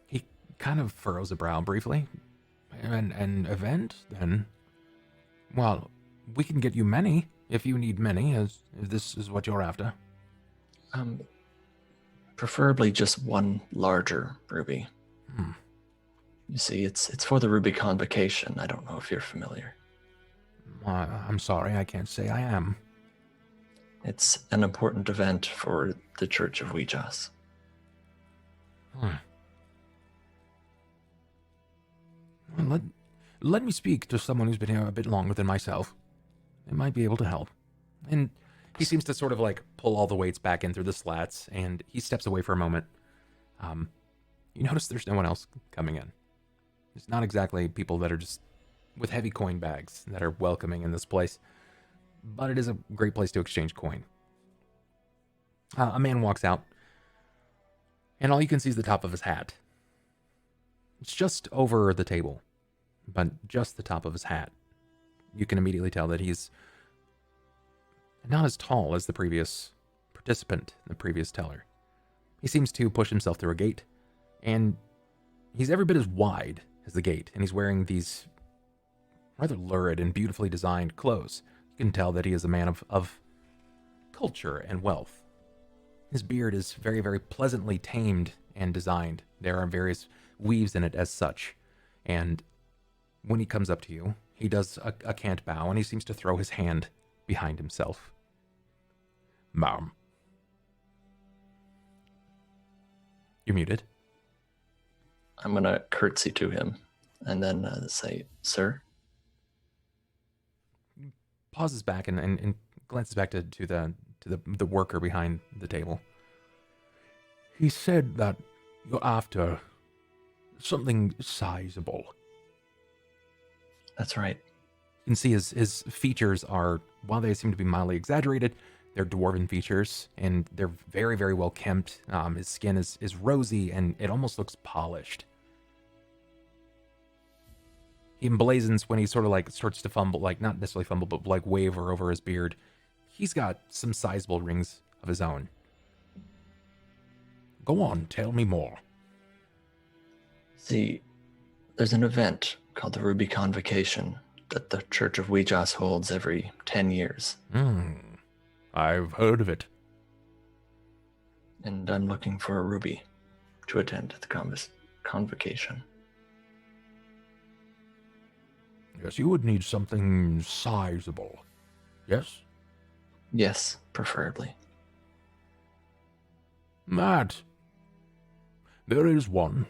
He kind of furrows a brow briefly. An event, then? Well, we can get you many, if you need many, if this is what you're after. Preferably just one larger ruby. You see, it's for the Ruby Convocation. I don't know if you're familiar. I'm sorry, I can't say I am. It's an important event for the Church of Ouijas. Well, let me speak to someone who's been here a bit longer than myself. They might be able to help. And he seems to sort of like pull all the weights back in through the slats, and he steps away for a moment. You notice there's no one else coming in. It's not exactly people that are just with heavy coin bags that are welcoming in this place, but it is a great place to exchange coin. A man walks out, and all you can see is the top of his hat. It's just over the table, but just the top of his hat. You can immediately tell that he's not as tall as the previous participant, the previous teller. He seems to push himself through a gate, and he's every bit as wide as the gate, and he's wearing these rather lurid and beautifully designed clothes. You can tell that he is a man of culture and wealth. His beard is very, very pleasantly tamed and designed. There are various weaves in it as such, and when he comes up to you, he does a cant bow, and he seems to throw his hand behind himself. Ma'am. You're muted. I'm gonna curtsy to him and then say, sir. Pauses back and glances back to the worker behind the table. He said that you're after something sizable. That's right. You can see his features are, while they seem to be mildly exaggerated, they're dwarven features, and they're very, very well kempt. His skin is rosy, and it almost looks polished. He emblazons when he sort of like starts to fumble, like not necessarily fumble, but like waver over his beard. He's got some sizable rings of his own. Go on, tell me more. See, there's an event called the Ruby Convocation that the Church of Ouijas holds every 10 years. I've heard of it. And I'm looking for a ruby to attend the convocation. Yes, you would need something sizable. Yes? Yes, preferably. Matt, there is one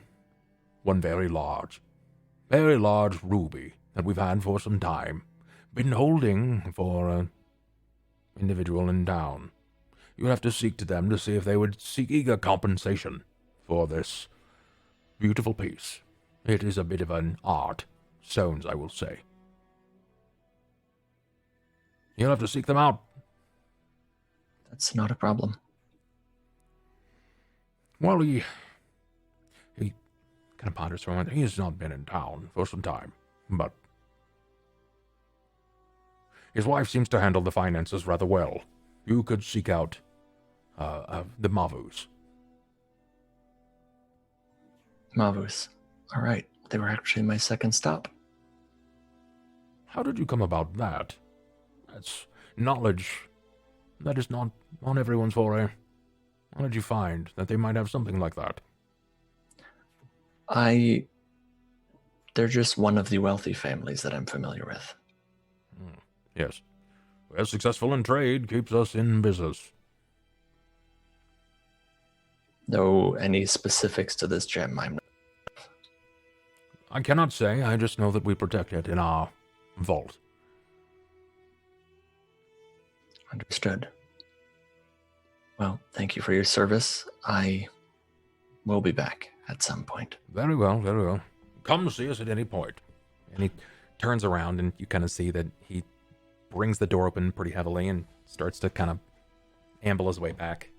very large ruby that we've had for some time. Been holding for an individual in town. You would have to seek to them to see if they would seek eager compensation for this beautiful piece. It is a bit of an art, stones, I will say. You'll have to seek them out. That's not a problem. Well, he kind of ponders for a moment. He has not been in town for some time, but his wife seems to handle the finances rather well. You could seek out the Mavus. Mavus. All right. They were actually my second stop. How did you come about that? That's knowledge that is not on everyone's foray. How did you find that they might have something like that? They're just one of the wealthy families that I'm familiar with. Yes. Well, successful in trade keeps us in business. Though any specifics to this gem, I cannot say. I just know that we protect it in our vault. Understood. Well, thank you for your service. I will be back at some point. Very well, very well. Come see us at any point. And he turns around, and you kind of see that he brings the door open pretty heavily and starts to kind of amble his way back.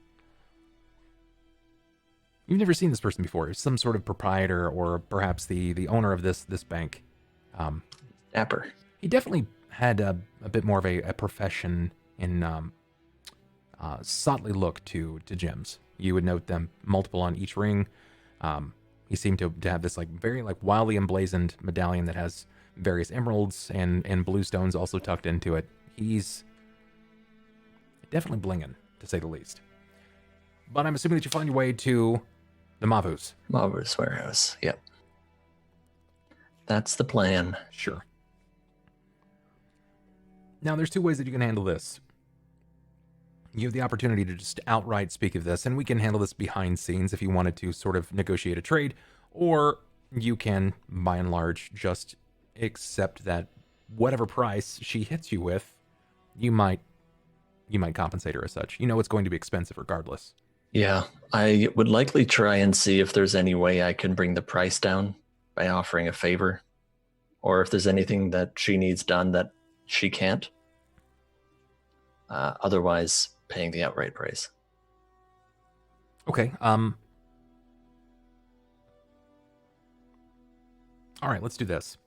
You've never seen this person before. Some sort of proprietor or perhaps the owner of this bank. Dapper. He definitely had a bit more of a profession in subtly look to gems. You would note them multiple on each ring. He seemed to have this very wildly emblazoned medallion that has various emeralds and blue stones also tucked into it. He's definitely blinging, to say the least. But I'm assuming that you find your way to the Mavu's. Mavu's warehouse, yep. That's the plan. Sure. Now, there's two ways that you can handle this. You have the opportunity to just outright speak of this, and we can handle this behind scenes if you wanted to sort of negotiate a trade, or you can, by and large, just accept that whatever price she hits you with, you might compensate her as such. You know it's going to be expensive regardless. Yeah, I would likely try and see if there's any way I can bring the price down by offering a favor, or if there's anything that she needs done that she can't. Otherwise, paying the outright price. Okay. All right, let's do this.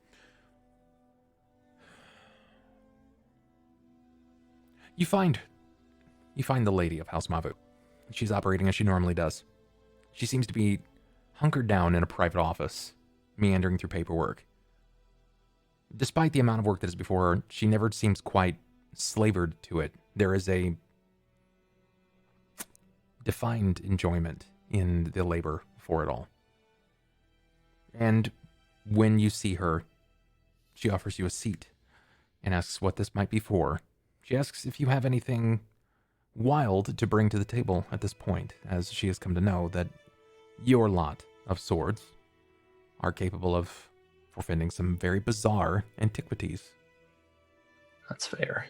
You find the lady of House Mavu. She's operating as she normally does. She seems to be hunkered down in a private office, meandering through paperwork. Despite the amount of work that is before her, she never seems quite slavered to it. There is a defined enjoyment in the labor for it all. And when you see her, she offers you a seat and asks what this might be for. She asks if you have anything wild to bring to the table at this point, as she has come to know that your lot of swords are capable of forfeiting some very bizarre antiquities. That's fair.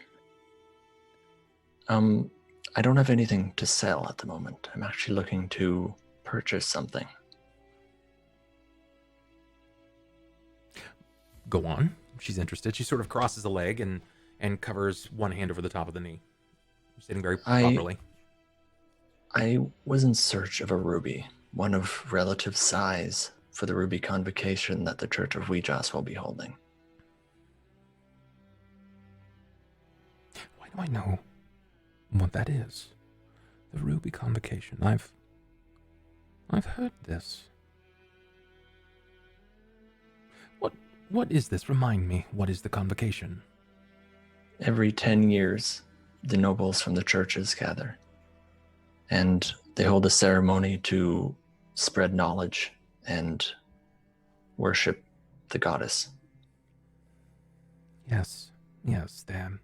I don't have anything to sell at the moment. I'm actually looking to purchase something. Go on. She's interested. She sort of crosses a leg and covers one hand over the top of the knee, sitting very properly. I was in search of a ruby, one of relative size, for the Ruby Convocation that the Church of Ouijas will be holding. Why do I know what that is? The Ruby Convocation. I've heard this. What is this? Remind me, what is the Convocation? Every 10 years, the nobles from the churches gather, and they hold a ceremony to spread knowledge and worship the goddess. Yes, Dan.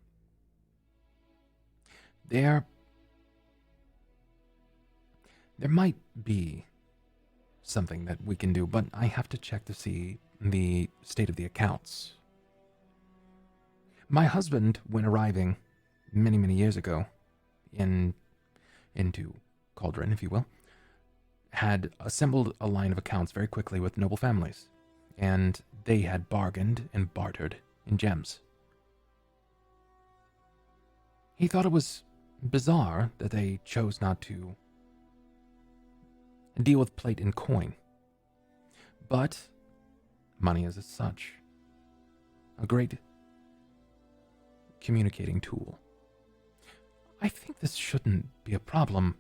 There might be something that we can do, but I have to check to see the state of the accounts. My husband, when arriving many, many years ago into Cauldron, if you will, had assembled a line of accounts very quickly with noble families, and they had bargained and bartered in gems. He thought it was bizarre that they chose not to deal with plate and coin, but money is as such a great communicating tool. I think this shouldn't be a problem,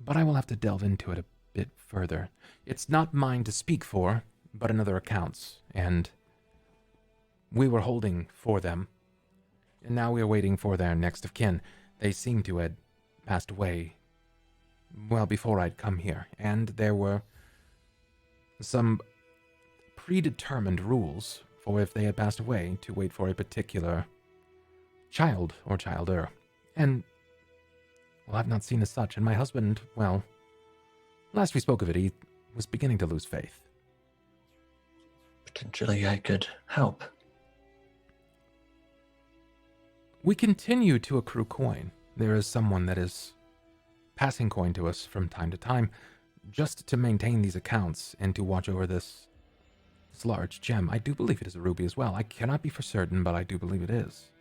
but I will have to delve into it a bit further. It's not mine to speak for, but another account's, and we were holding for them, and now we are waiting for their next of kin. They seem to have passed away well before I'd come here, and there were some predetermined rules for if they had passed away to wait for a particular child or childer. And, well, I've not seen as such, and my husband, well, last we spoke of it, he was beginning to lose faith. Potentially I could help. We continue to accrue coin. There is someone that is passing coin to us from time to time. just to maintain these accounts and to watch over this large gem. I do believe it is a ruby as well. I cannot be for certain, but I do believe it is.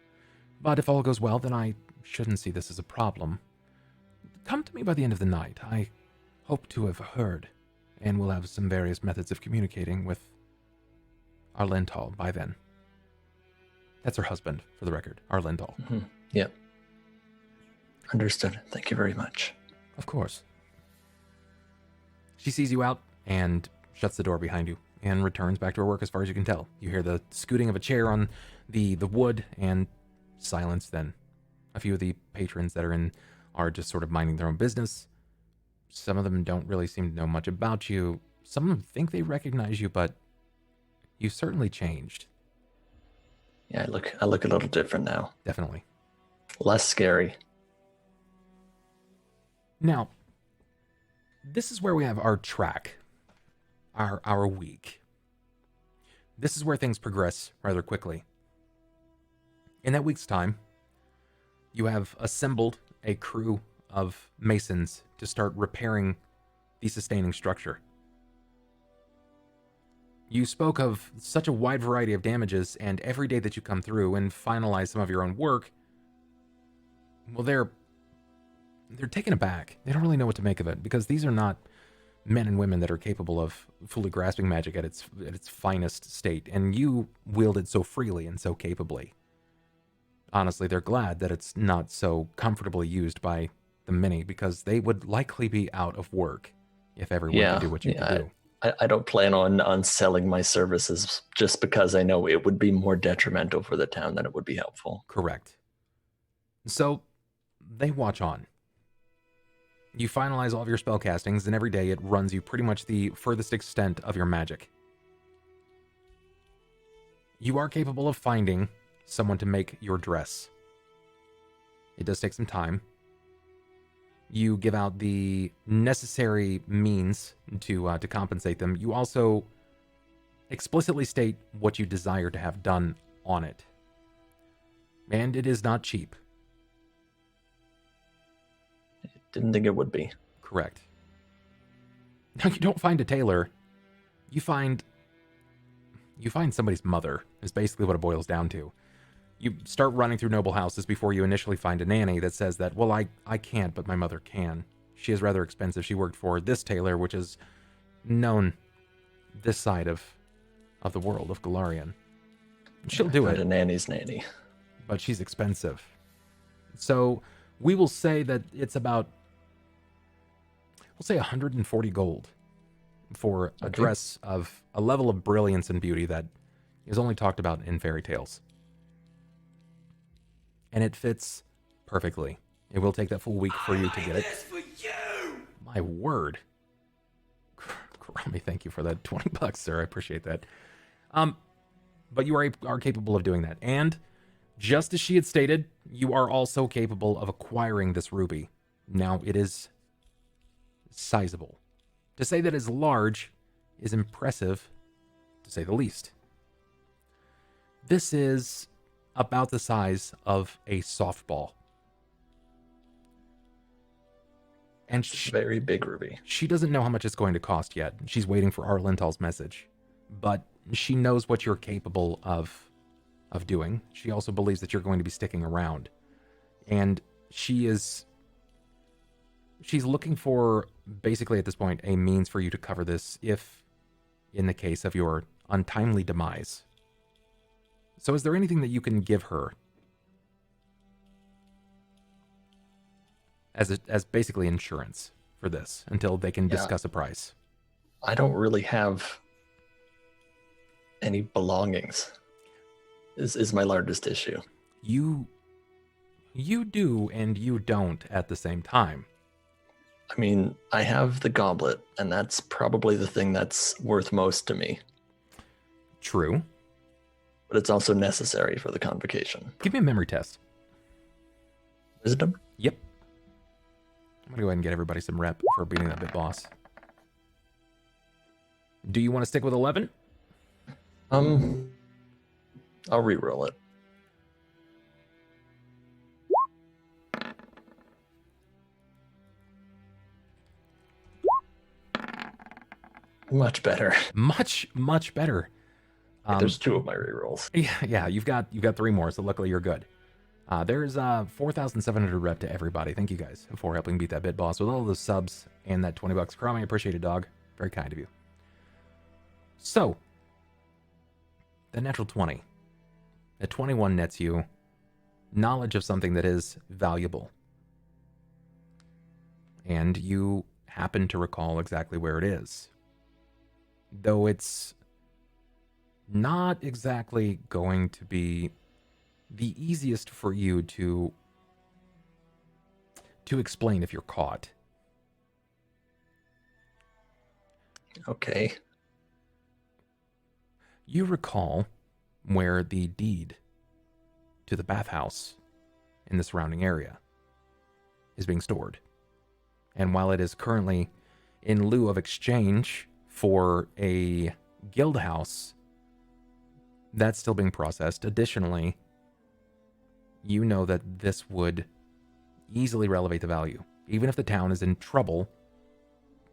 But if all goes well, then I shouldn't see this as a problem. Come to me by the end of the night. I hope to have heard, and we'll have some various methods of communicating with Arlental by then. That's her husband, for the record, Arlental. Mm-hmm. Yep. Understood. Thank you very much. Of course. She sees you out and shuts the door behind you and returns back to her work as far as you can tell. You hear the scooting of a chair on the wood and silence then. A few of the patrons that are in are just sort of minding their own business. Some of them don't really seem to know much about you. Some of them think they recognize you, but you certainly changed. Yeah, I look a little different now. Definitely. Less scary. Now, this is where we have our track, our week. This is where things progress rather quickly. In that week's time, you have assembled a crew of masons to start repairing the sustaining structure. You spoke of such a wide variety of damages, and every day that you come through and finalize some of your own work, well, they're taken aback. They don't really know what to make of it, because these are not men and women that are capable of fully grasping magic at its finest state, and you wield it so freely and so capably. Honestly, they're glad that it's not so comfortably used by the many, because they would likely be out of work if everyone could do what you could do. I don't plan on selling my services just because I know it would be more detrimental for the town than it would be helpful. Correct. So they watch on. You finalize all of your spell castings, and every day it runs you pretty much the furthest extent of your magic. You are capable of finding someone to make your dress. It does take some time. You give out the necessary means to compensate them. You also explicitly state what you desire to have done on it. And it is not cheap. Didn't think it would be. Correct. Now, you don't find a tailor. You find somebody's mother, is basically what it boils down to. You start running through noble houses before you initially find a nanny that says that, well, I can't, but my mother can. She is rather expensive. She worked for this tailor, which is known this side of the world of Golarion. She'll do it. A nanny's nanny. But she's expensive. So we will say that it's about, we'll say 140 gold for a dress of a level of brilliance and beauty that is only talked about in fairy tales. And it fits perfectly. It will take that full week for you to get it. For you! My word. Crummy, thank you for that $20, sir. I appreciate that. But you are capable of doing that. And just as she had stated, you are also capable of acquiring this ruby. Now, it is sizable. To say that it's large is impressive, to say the least. This is about the size of a softball. And very big ruby. She doesn't know how much it's going to cost yet. She's waiting for Arlental's message. But she knows what you're capable of doing. She also believes that you're going to be sticking around. And she's looking for, basically at this point, a means for you to cover this if, in the case of your untimely demise. So is there anything that you can give her as basically insurance for this until they can discuss a price? I don't really have any belongings. Is my largest issue. You do and you don't at the same time. I mean, I have the goblet, and that's probably the thing that's worth most to me. True. But it's also necessary for the convocation. Give me a memory test. Wisdom? Yep. I'm going to go ahead and get everybody some rep for beating that bit boss. Do you want to stick with 11? I'll re-roll it. Much better. Much, much better. There's 2 of my rerolls. Yeah, you've got 3 more, so luckily you're good. There's 4,700 rep to everybody. Thank you guys for helping beat that bit boss with all those subs and that $20. Chrome, I appreciate it, dog. Very kind of you. So, the natural 20. At 21 nets you knowledge of something that is valuable. And you happen to recall exactly where it is. Though it's not exactly going to be the easiest for you to explain if you're caught. Okay. You recall where the deed to the bathhouse in the surrounding area is being stored. And while it is currently in lieu of exchange for a guild house, that's still being processed. Additionally, you know that this would easily elevate the value. Even if the town is in trouble,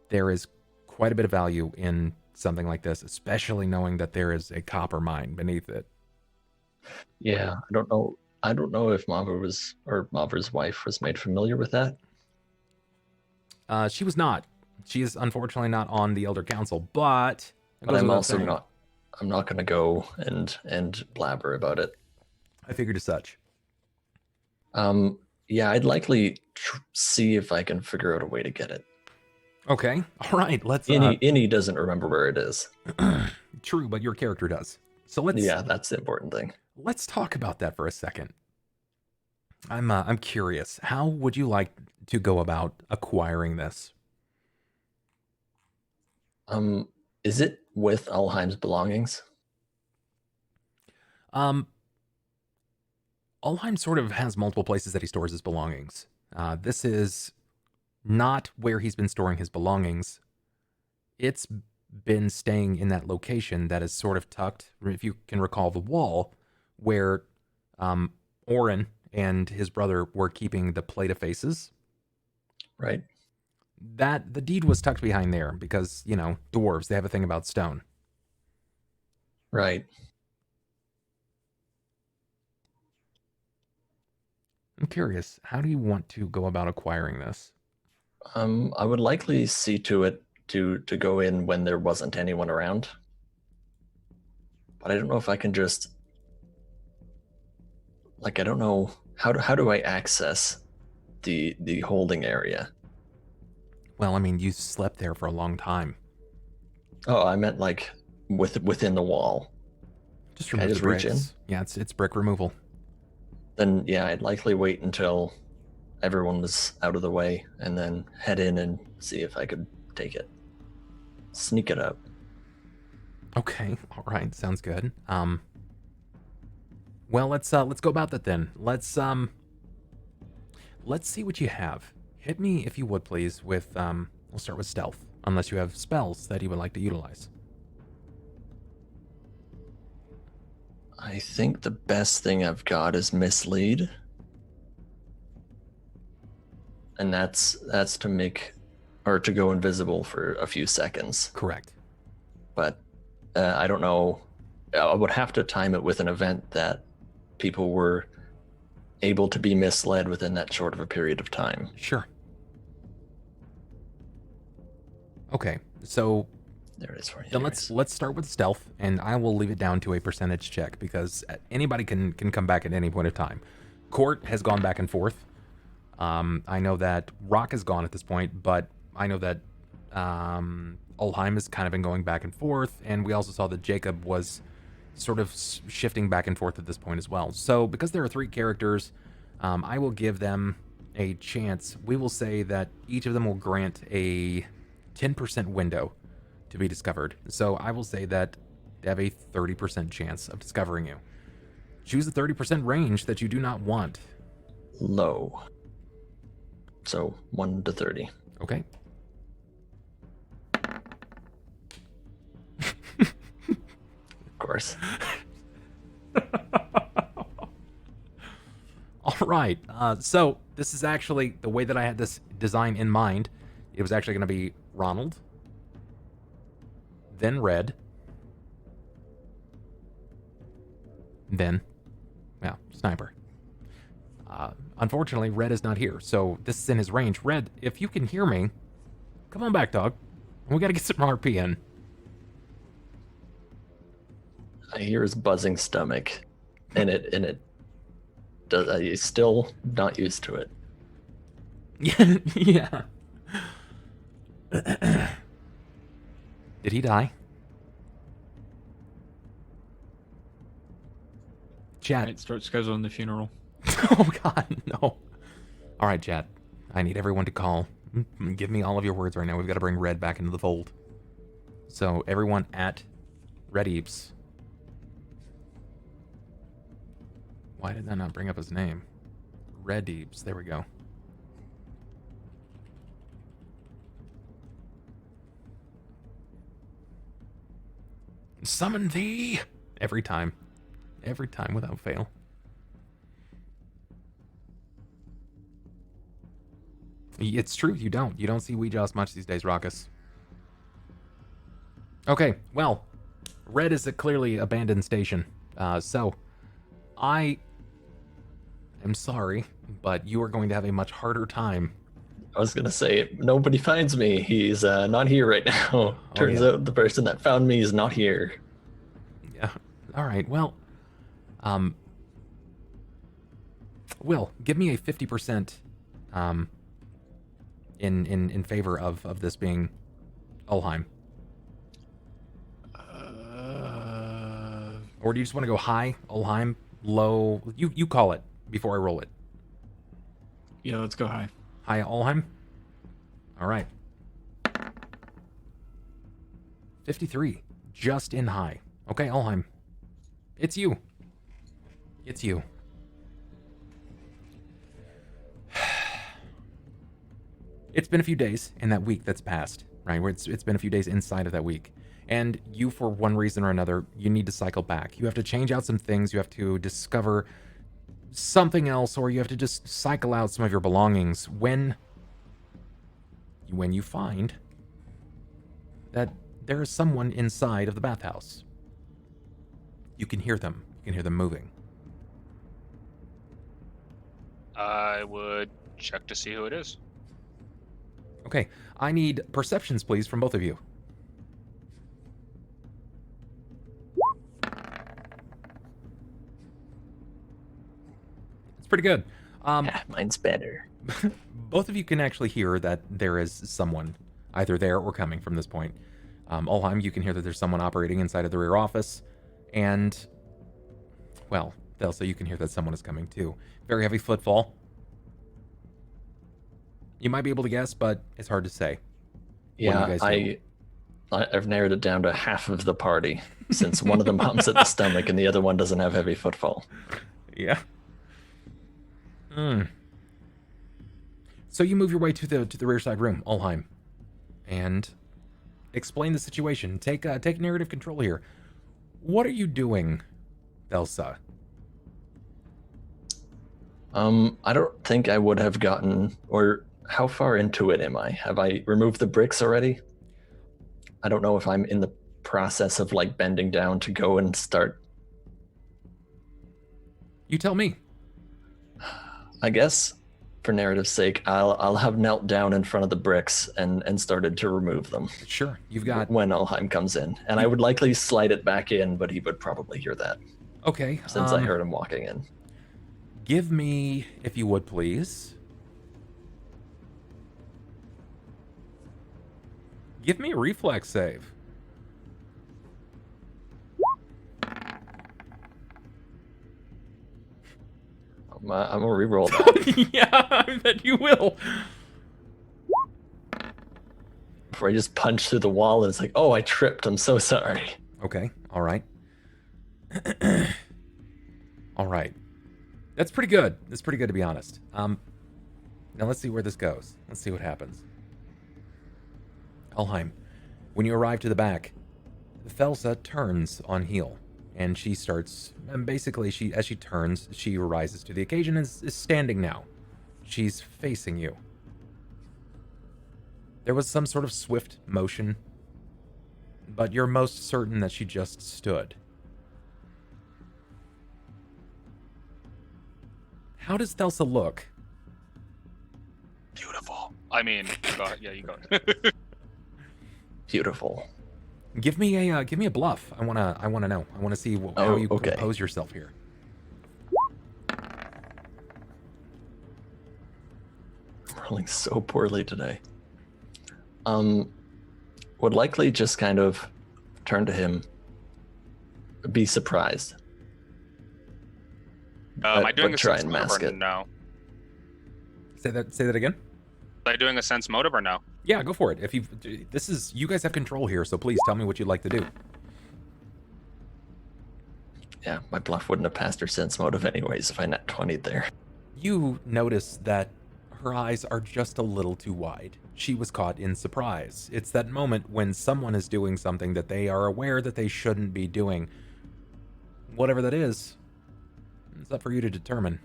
there is quite a bit of value in something like this, especially knowing that there is a copper mine beneath it. Yeah, I don't know if Mavar's wife was made familiar with that. She was not. She is unfortunately not on the Elder Council, but I'm also not. I'm not going to go and blabber about it. I figured as such. Yeah, I'd likely see if I can figure out a way to get it. Okay, all right. Let's. Innie doesn't remember where it is. True, but your character does. So let's. Yeah, that's the important thing. Let's talk about that for a second. I'm curious. How would you like to go about acquiring this? Is it with Ulhime's belongings? Ulhime sort of has multiple places that he stores his belongings. This is not where he's been storing his belongings. It's been staying in that location that is sort of tucked, if you can recall the wall, where Orin and his brother were keeping the plate of faces. Right. That the deed was tucked behind there because, you know, dwarves, they have a thing about stone. Right. I'm curious, how do you want to go about acquiring this? I would likely see to it to go in when there wasn't anyone around. But I don't know if I can just, like, I don't know how do I access the holding area? Well, I mean, you slept there for a long time. Oh, I meant like within the wall. Just remove the reach in? bricks. Yeah, it's brick removal. Then yeah, I'd likely wait until everyone was out of the way and then head in and see if I could take it. Sneak it up. Okay, all right, sounds good. Well, let's go about that then. Let's see what you have. Hit me, if you would, please, with we'll start with stealth, unless you have spells that you would like to utilize. I think the best thing I've got is mislead. And that's to make, or to go invisible for a few seconds. Correct. But I don't know. I would have to time it with an event that people were able to be misled within that short of a period of time. Sure. Okay, so there it is for you. Then let's start with stealth, and I will leave it down to a percentage check because anybody can come back at any point of time. Cort has gone back and forth. I know that Rahk is gone at this point, but I know that Ulhime has kind of been going back and forth, and we also saw that Jakob was sort of shifting back and forth at this point as well. So because there are 3 characters, I will give them a chance. We will say that each of them will grant a 10% window to be discovered. So I will say that they have a 30% chance of discovering you. Choose the 30% range that you do not want. Low. So 1 to 30. Okay. Of course. All right. So this is actually the way that I had this design in mind. It was actually going to be Ronald, then red, then, well, sniper. Unfortunately, red is not here, so this is in his range. Red, if you can hear me, come on back, dog. We gotta get some RP in. I hear his buzzing stomach, and it does. He's still not used to it. Yeah. Did he die? Chat. Right, start scheduling the funeral. Oh God, no. All right, chat. I need everyone to call. Give me all of your words right now. We've got to bring Red back into the fold. So everyone at Red Eeps. Why did that not bring up his name? Red Eeps. There we go. Summon thee! Every time. Every time without fail. It's true, you don't. You don't see Weejaws much these days, Raucus. Okay, well, Red is a clearly abandoned station. So, I am sorry, but you are going to have a much harder time. I was gonna say, nobody finds me. He's not here right now. Turns out the person that found me is not here. Yeah. All right. Well, Will, give me a 50% in favor of this being Ulhime. Or do you just want to go high, Ulhime, low? You call it before I roll it. Yeah, let's go high. High Ulhime? All right. 53. Just in high. Okay, Ulhime. It's you. It's you. It's been a few days in that week that's passed, right? Where it's been a few days inside of that week. And you, for one reason or another, you need to cycle back. You have to change out some things. You have to discover something else, or you have to just cycle out some of your belongings when you find that there is someone inside of the bathhouse. You can hear them. You can hear them moving. I would check to see who it is. Okay, I need perceptions, please, from both of you. It's pretty good. Mine's better. Both of you can actually hear that there is someone either there or coming from this point. Ulhime, you can hear that there's someone operating inside of the rear office. And, well, Thelsa, you can hear that someone is coming too. Very heavy footfall. You might be able to guess, but it's hard to say. Yeah, I've narrowed it down to half of the party, since one of them humps at the stomach and the other one doesn't have heavy footfall. Yeah. So you move your way to the rear side room, Ulhime, and explain the situation. Take narrative control here. What are you doing, Thelsa? I don't think I would have gotten, or how far into it am I? Have I removed the bricks already? I don't know if I'm in the process of like bending down to go and start. You tell me. I guess, for narrative's sake, I'll have knelt down in front of the bricks and started to remove them. Sure, you've got. When Ulhime comes in, and I would likely slide it back in, but he would probably hear that. Okay. Since I heard him walking in. Give me, if you would, please. Give me a reflex save. I'm gonna reroll that. Yeah, I bet you will. Before I just punch through the wall and it's like, oh, I tripped. I'm so sorry. Okay, all right. All right. That's pretty good. That's pretty good, to be honest. Now let's see where this goes. Let's see what happens. Ulhime, when you arrive to the back, Thelsa turns on heel, and she starts, and basically, as she turns, she rises to the occasion and is standing now. She's facing you. There was some sort of swift motion but you're most certain that she just stood. How does Thelsa look? Beautiful. I mean, go ahead. Yeah, you go. Beautiful. Give me a bluff. I wanna know. I wanna see how you okay. compose yourself here. I'm rolling so poorly today. Would likely just kind of turn to him, be surprised. Am I doing a try sense and motive mask or it. no? Say that again. Am I doing a sense motive or no? Yeah, go for it. If you guys have control here, so please tell me what you'd like to do. Yeah, my bluff wouldn't have passed her sense motive anyways if I net 20'd there. You notice that her eyes are just a little too wide. She was caught in surprise. It's that moment when someone is doing something that they are aware that they shouldn't be doing. Whatever that is, it's up for you to determine.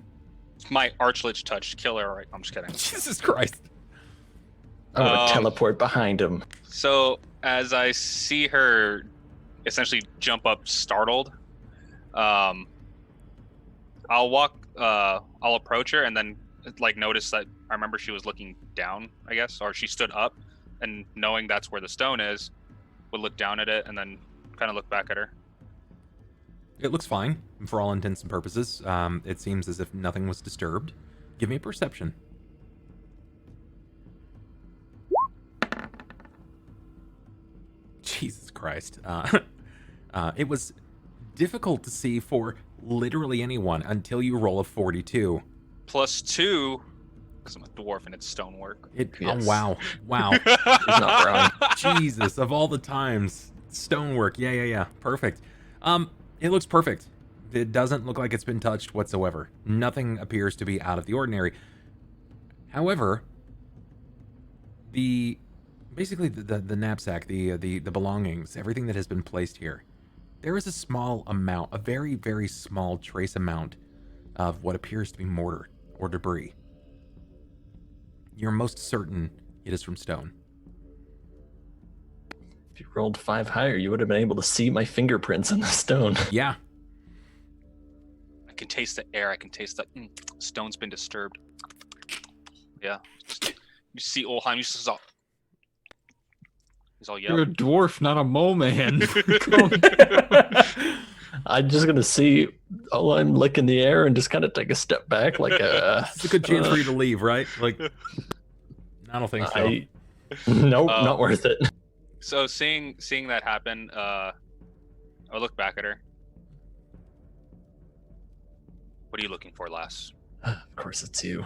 My Archlich touch killer. Right? I'm just kidding. Jesus Christ. I'm gonna teleport behind him. So as I see her essentially jump up startled, I'll approach her and then like notice that I remember she was looking down, I guess, or she stood up, and knowing that's where the stone is, would look down at it and then kind of look back at her. It looks fine for all intents and purposes. It seems as if nothing was disturbed. Give me a perception. Jesus Christ. It was difficult to see for literally anyone until you roll a 42. +2, because I'm a dwarf and it's stonework. Yes. Oh, wow. Wow. He's not wrong. Jesus, of all the times. Stonework. Yeah. Perfect. It looks perfect. It doesn't look like it's been touched whatsoever. Nothing appears to be out of the ordinary. However, basically the knapsack, the belongings, everything that has been placed here, there is a small amount, a very, very small trace amount of what appears to be mortar or debris. You're most certain it is from stone. If you rolled 5 higher, you would have been able to see my fingerprints on the stone. Yeah. I can taste the air. I can taste that stone's been disturbed. Yeah. You see Ulhime, he's all You're a yellow. dwarf, not a mole man. I'm just gonna see. Oh, I'm licking the air and just kind of take a step back, like It's a good chance for you to leave, right? Like, I don't think so. Nope, not worth it. So seeing that happen, I look back at her. What are you looking for, lass? Of course, it's you.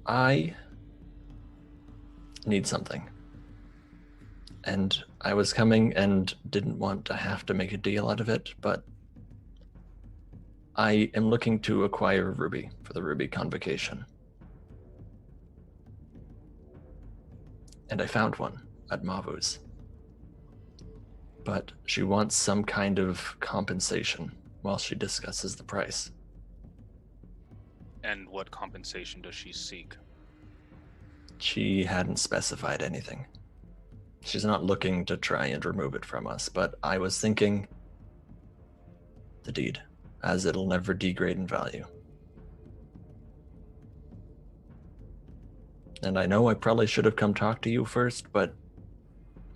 I need something. And I was coming and didn't want to have to make a deal out of it, but I am looking to acquire Ruby for the Ruby Convocation. And I found one at Mavu's. But she wants some kind of compensation while she discusses the price. And what compensation does she seek? She hadn't specified anything. She's not looking to try and remove it from us, but I was thinking the deed, as it'll never degrade in value. And I know I probably should have come talk to you first, but,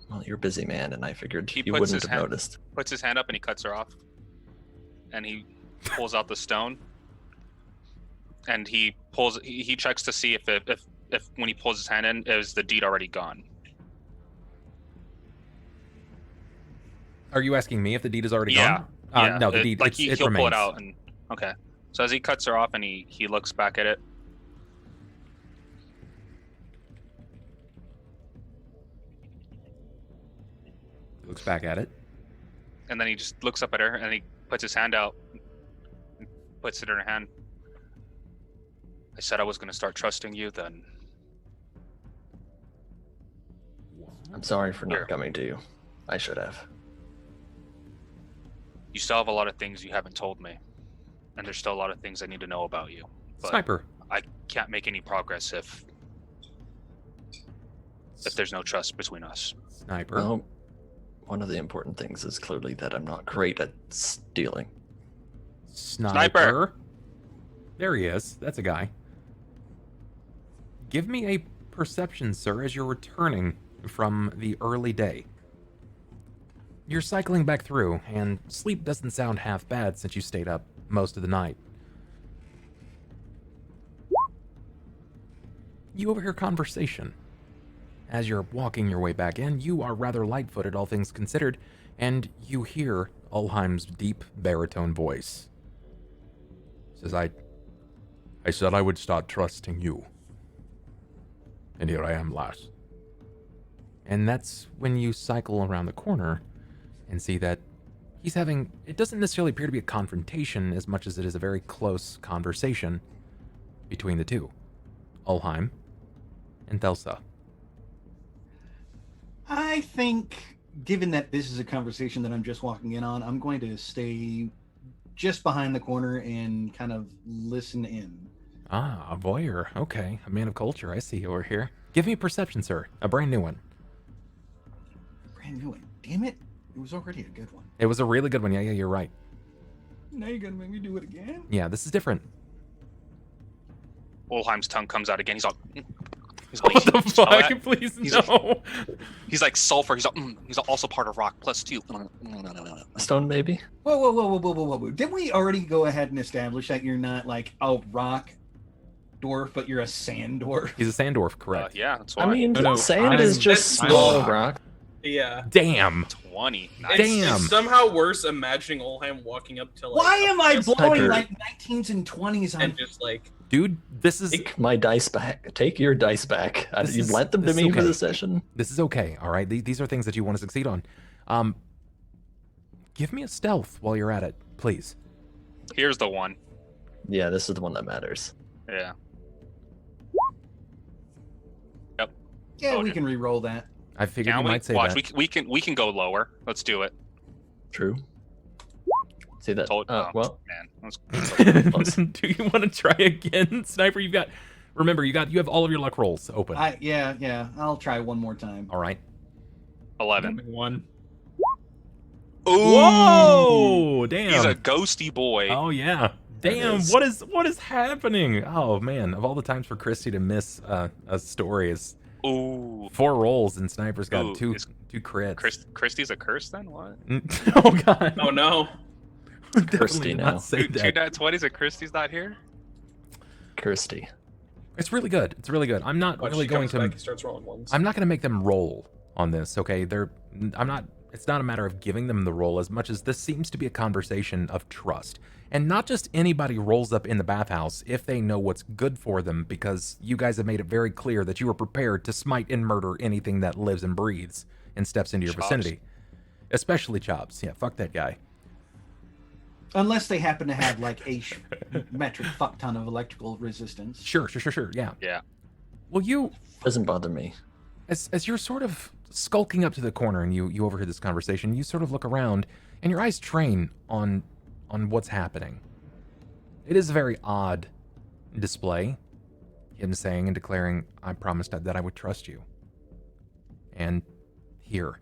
well, you're a busy man, and I figured you wouldn't have noticed. Puts his hand up and he cuts her off. And he pulls out the stone. And he checks to see if when he pulls his hand in, is the deed already gone. Are you asking me if the deed is already Yeah. gone? No, the deed, like it he'll remains. pull it out and okay. So as he cuts her off and he looks back at it. Looks back at it. And then he just looks up at her and he puts his hand out and puts it in her hand. I said I was going to start trusting you, then. I'm sorry for not Here. coming to you. I should have. You still have a lot of things you haven't told me. And there's still a lot of things I need to know about you. But Sniper. I can't make any progress if if there's no trust between us. Sniper. Well, one of the important things is clearly that I'm not great at stealing. Sniper. There he is. That's a guy. Give me a perception, sir, as you're returning from the early day. You're cycling back through, and sleep doesn't sound half bad since you stayed up most of the night. You overhear conversation. As you're walking your way back in, you are rather light-footed, all things considered, and you hear Ulhime's deep baritone voice. Says, I said I would start trusting you. And here I am, lass. And that's when you cycle around the corner and see that he's having, it doesn't necessarily appear to be a confrontation as much as it is a very close conversation between the two, Ulhime and Thelsa. I think, given that this is a conversation that I'm just walking in on, I'm going to stay just behind the corner and kind of listen in. Ah, a voyeur. Okay, a man of culture. I see you over here. Give me a perception, sir. A brand new one. Brand new one. Damn it. It was already a good one. It was a really good one. Yeah, you're right. Now you're going to make me do it again? Yeah, this is different. Olheim's tongue comes out again. He's like, What the "You smell fuck? that?" Please, He's no. He's like sulfur. He's like, he's also part of Rahk +2. Stone, maybe? Whoa. Didn't we already go ahead and establish that you're not like a rock dwarf, but you're a sand dwarf? He's a sand dwarf, correct. Yeah, that's why. I mean, No, sand is just small rock. Yeah. Damn. 20. It's, Nice. Damn. it's somehow worse imagining Olheim walking up to like. Why am I blowing Sniper. like 19s and 20s on? And just like. Dude, this is Take my dice back. Take your dice back. This You is- lent them to this is me for okay. the session. this is okay, all right? These are things that you want to succeed on. Give me a stealth while you're at it, please. Here's the one. Yeah, this is the one that matters. Yeah. Yeah, Oh, we yeah. can re-roll that. I figured Can you we? might say Watch, that. we can go lower. Let's do it. True. See that? Told, Well, man. Do you want to try again, Sniper? Remember, you have all of your luck rolls open. Yeah. I'll try one more time. All right. 11. One. Ooh. Whoa! Damn. He's a ghosty boy. Oh yeah. There it Damn, is. what is happening? Oh man, of all the times for Christy to miss a story is Ooh. 4 rolls and Sniper's got Ooh, two is crits. Christy's a curse then? What? Oh god. Oh no. Definitely Christy did now. not say Two that. nat 20s and Christy's not here? Kirsty. It's really good. It's really good. I'm not Watch, really he going comes to back, he starts rolling ones. I'm not going to make them roll on this, okay? It's not a matter of giving them the roll as much as this seems to be a conversation of trust. And not just anybody rolls up in the bathhouse if they know what's good for them, because you guys have made it very clear that you are prepared to smite and murder anything that lives and breathes and steps into your Chops. vicinity. Especially Chops. Yeah, fuck that guy. Unless they happen to have like a metric fuck ton of electrical resistance. Sure. Yeah. Yeah. Well, you, Doesn't bother me. as you're sort of skulking up to the corner and you overhear this conversation, you sort of look around and your eyes train on what's happening. It is a very odd display. Him saying and declaring, I promised that I would trust you. And here.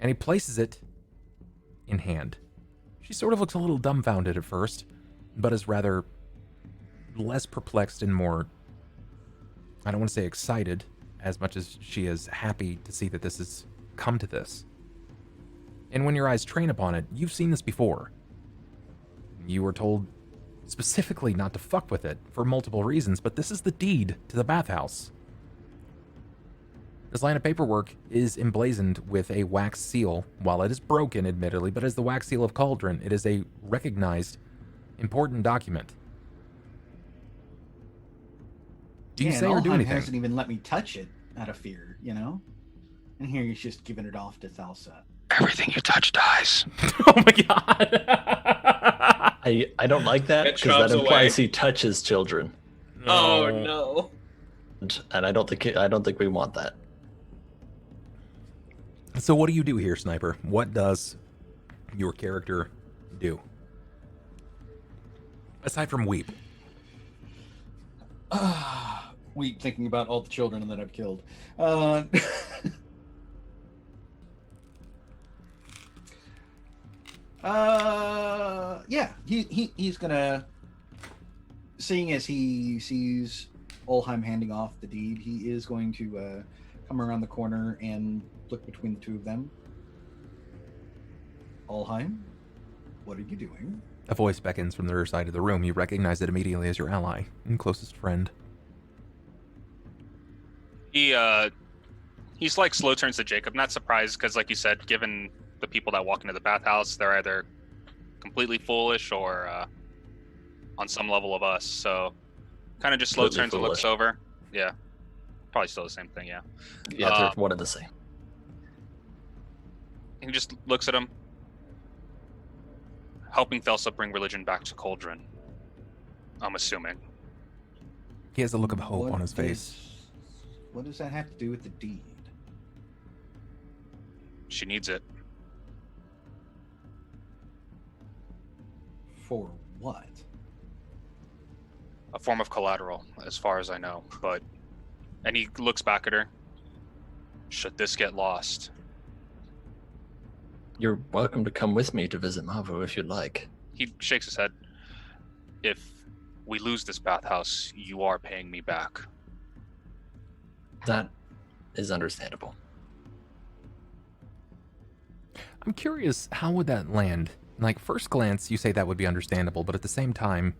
And he places it in hand. She sort of looks a little dumbfounded at first, but is rather less perplexed and more, I don't want to say excited, as much as she is happy to see that this has come to this. And when your eyes train upon it, you've seen this before. You were told specifically not to fuck with it for multiple reasons, but this is the deed to the bathhouse. This line of paperwork is emblazoned with a wax seal. While it is broken, admittedly, but as the wax seal of Cauldron, it is a recognized, important document. Do you Yeah, say and or do Ulhime anything? hasn't even let me touch it out of fear, you know? And here he's just giving it off to Thelsa. Everything you touch dies. Oh my god! I don't like that Get because that Chops implies away. he touches children, Oh no. and I don't think we want that. So what do you do here, Sniper? What does your character do? Aside from weep. week thinking about all the children that I've killed. Yeah, he's gonna, seeing as he sees Ulhime handing off the deed, he is going to come around the corner and look between the two of them. Ulhime, what are you doing? A voice beckons from the other side of the room. You recognize it immediately as your ally and closest friend. He's like slow turns to Jakob. Not surprised because, like you said, given the people that walk into the bathhouse, they're either completely foolish or on some level of us. So kind of just slow turns and looks over. Yeah, probably still the same thing. Yeah. Yeah, they're one and the same. He just looks at him. Helping Thelsa bring religion back to Cauldron, I'm assuming. He has a look of hope on his face. What does that have to do with the deed? She needs it. For what? A form of collateral, as far as I know. And he looks back at her. Should this get lost? You're welcome to come with me to visit Mavu if you'd like. He shakes his head. If we lose this bathhouse, you are paying me back. That is understandable. I'm curious, how would that land? Like, first glance, you say that would be understandable, but at the same time,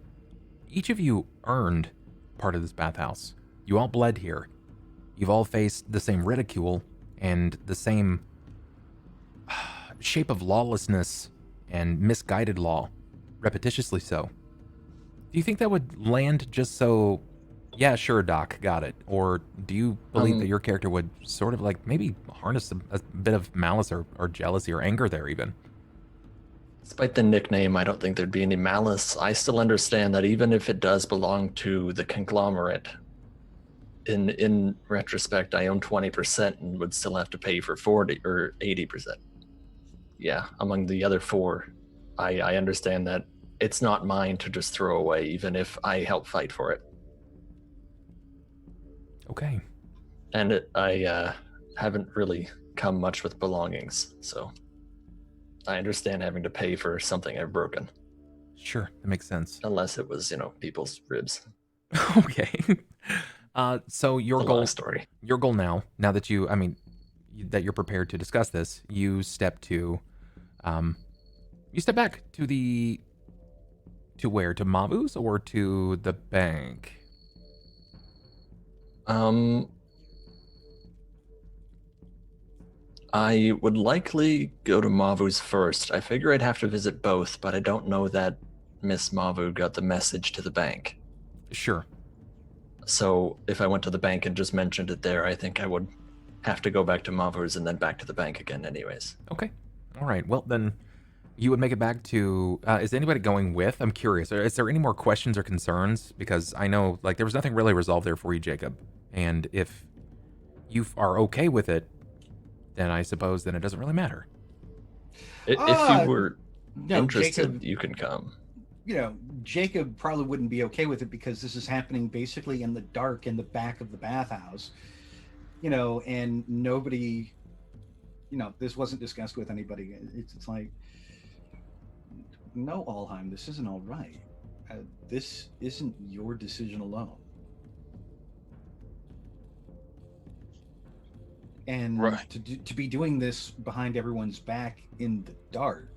each of you earned part of this bathhouse. You all bled here. You've all faced the same ridicule and the same shape of lawlessness and misguided law, repetitiously so. Do you think that would land just so, yeah, sure, Doc, got it? Or do you believe that your character would sort of like maybe harness a bit of malice or jealousy or anger there even? Despite the nickname, I don't think there'd be any malice. I still understand that even if it does belong to the conglomerate, in retrospect, I own 20% and would still have to pay for 40 or 80%. Yeah, among the other four, I understand that it's not mine to just throw away, even if I help fight for it. Okay. And I haven't really come much with belongings, so I understand having to pay for something I've broken. Sure, that makes sense. Unless it was, people's ribs. Okay. So your goal, story. Your goal now that that you're prepared to discuss this, you step back to where? To Mavu's or to the bank? I would likely go to Mavu's first. I figure I'd have to visit both, but I don't know that Miss Mavu got the message to the bank. Sure. So if I went to the bank and just mentioned it there, I think I would have to go back to Mavu's and then back to the bank again anyways. Okay. All right. Well, then you would make it back to... is anybody going with? I'm curious. Is there any more questions or concerns? Because I know, there was nothing really resolved there for you, Jakob. And if you are okay with it, then I suppose then it doesn't really matter. If you were interested, Jacob, you can come. Jacob probably wouldn't be okay with it because this is happening basically in the dark in the back of the bathhouse, and nobody, this wasn't discussed with anybody. It's like, no, Ulhime, this isn't all right. This isn't your decision alone. And right. to be doing this behind everyone's back in the dark,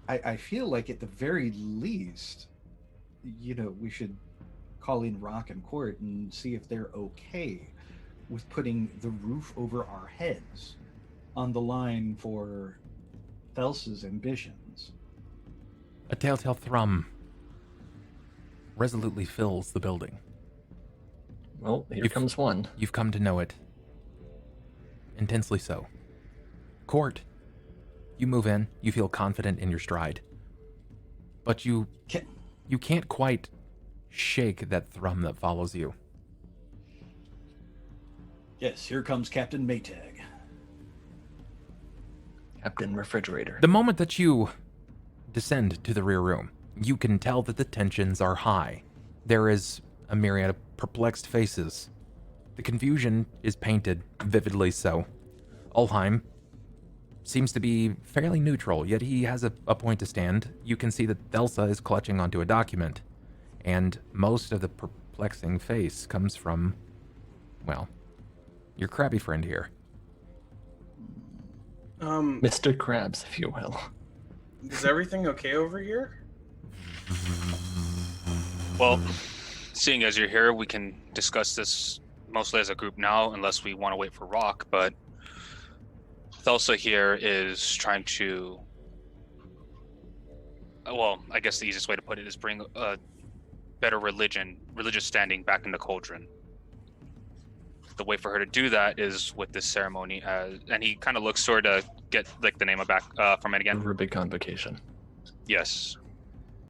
I feel like at the very least, we should call in Rahk and Cort and see if they're okay with putting the roof over our heads on the line for Thelsa's ambitions. A telltale thrum resolutely fills the building. Well, here comes one. You've come to know it. Intensely so. Cort, you move in, you feel confident in your stride. But you can't quite shake that thrum that follows you. Yes, here comes Captain Maytag. Captain Refrigerator. The moment that you descend to the rear room, You can tell that the tensions are high. There is a myriad of perplexed faces. The confusion is painted vividly so. Ulhime seems to be fairly neutral, yet he has a point to stand. You can see that Thelsa is clutching onto a document, and most of the perplexing face comes from, well, your crabby friend here. Mr. Krabs, if you will. Is everything okay over here? Well, seeing as you're here, we can discuss this mostly as a group now, unless we want to wait for Rahk, but Thelsa here is trying to, well, I guess the easiest way to put it is bring a better religious standing back in the Cauldron. The way for her to do that is with this ceremony, and he kind of looks sort of get like the name back from it again. Ruby Convocation. Yes,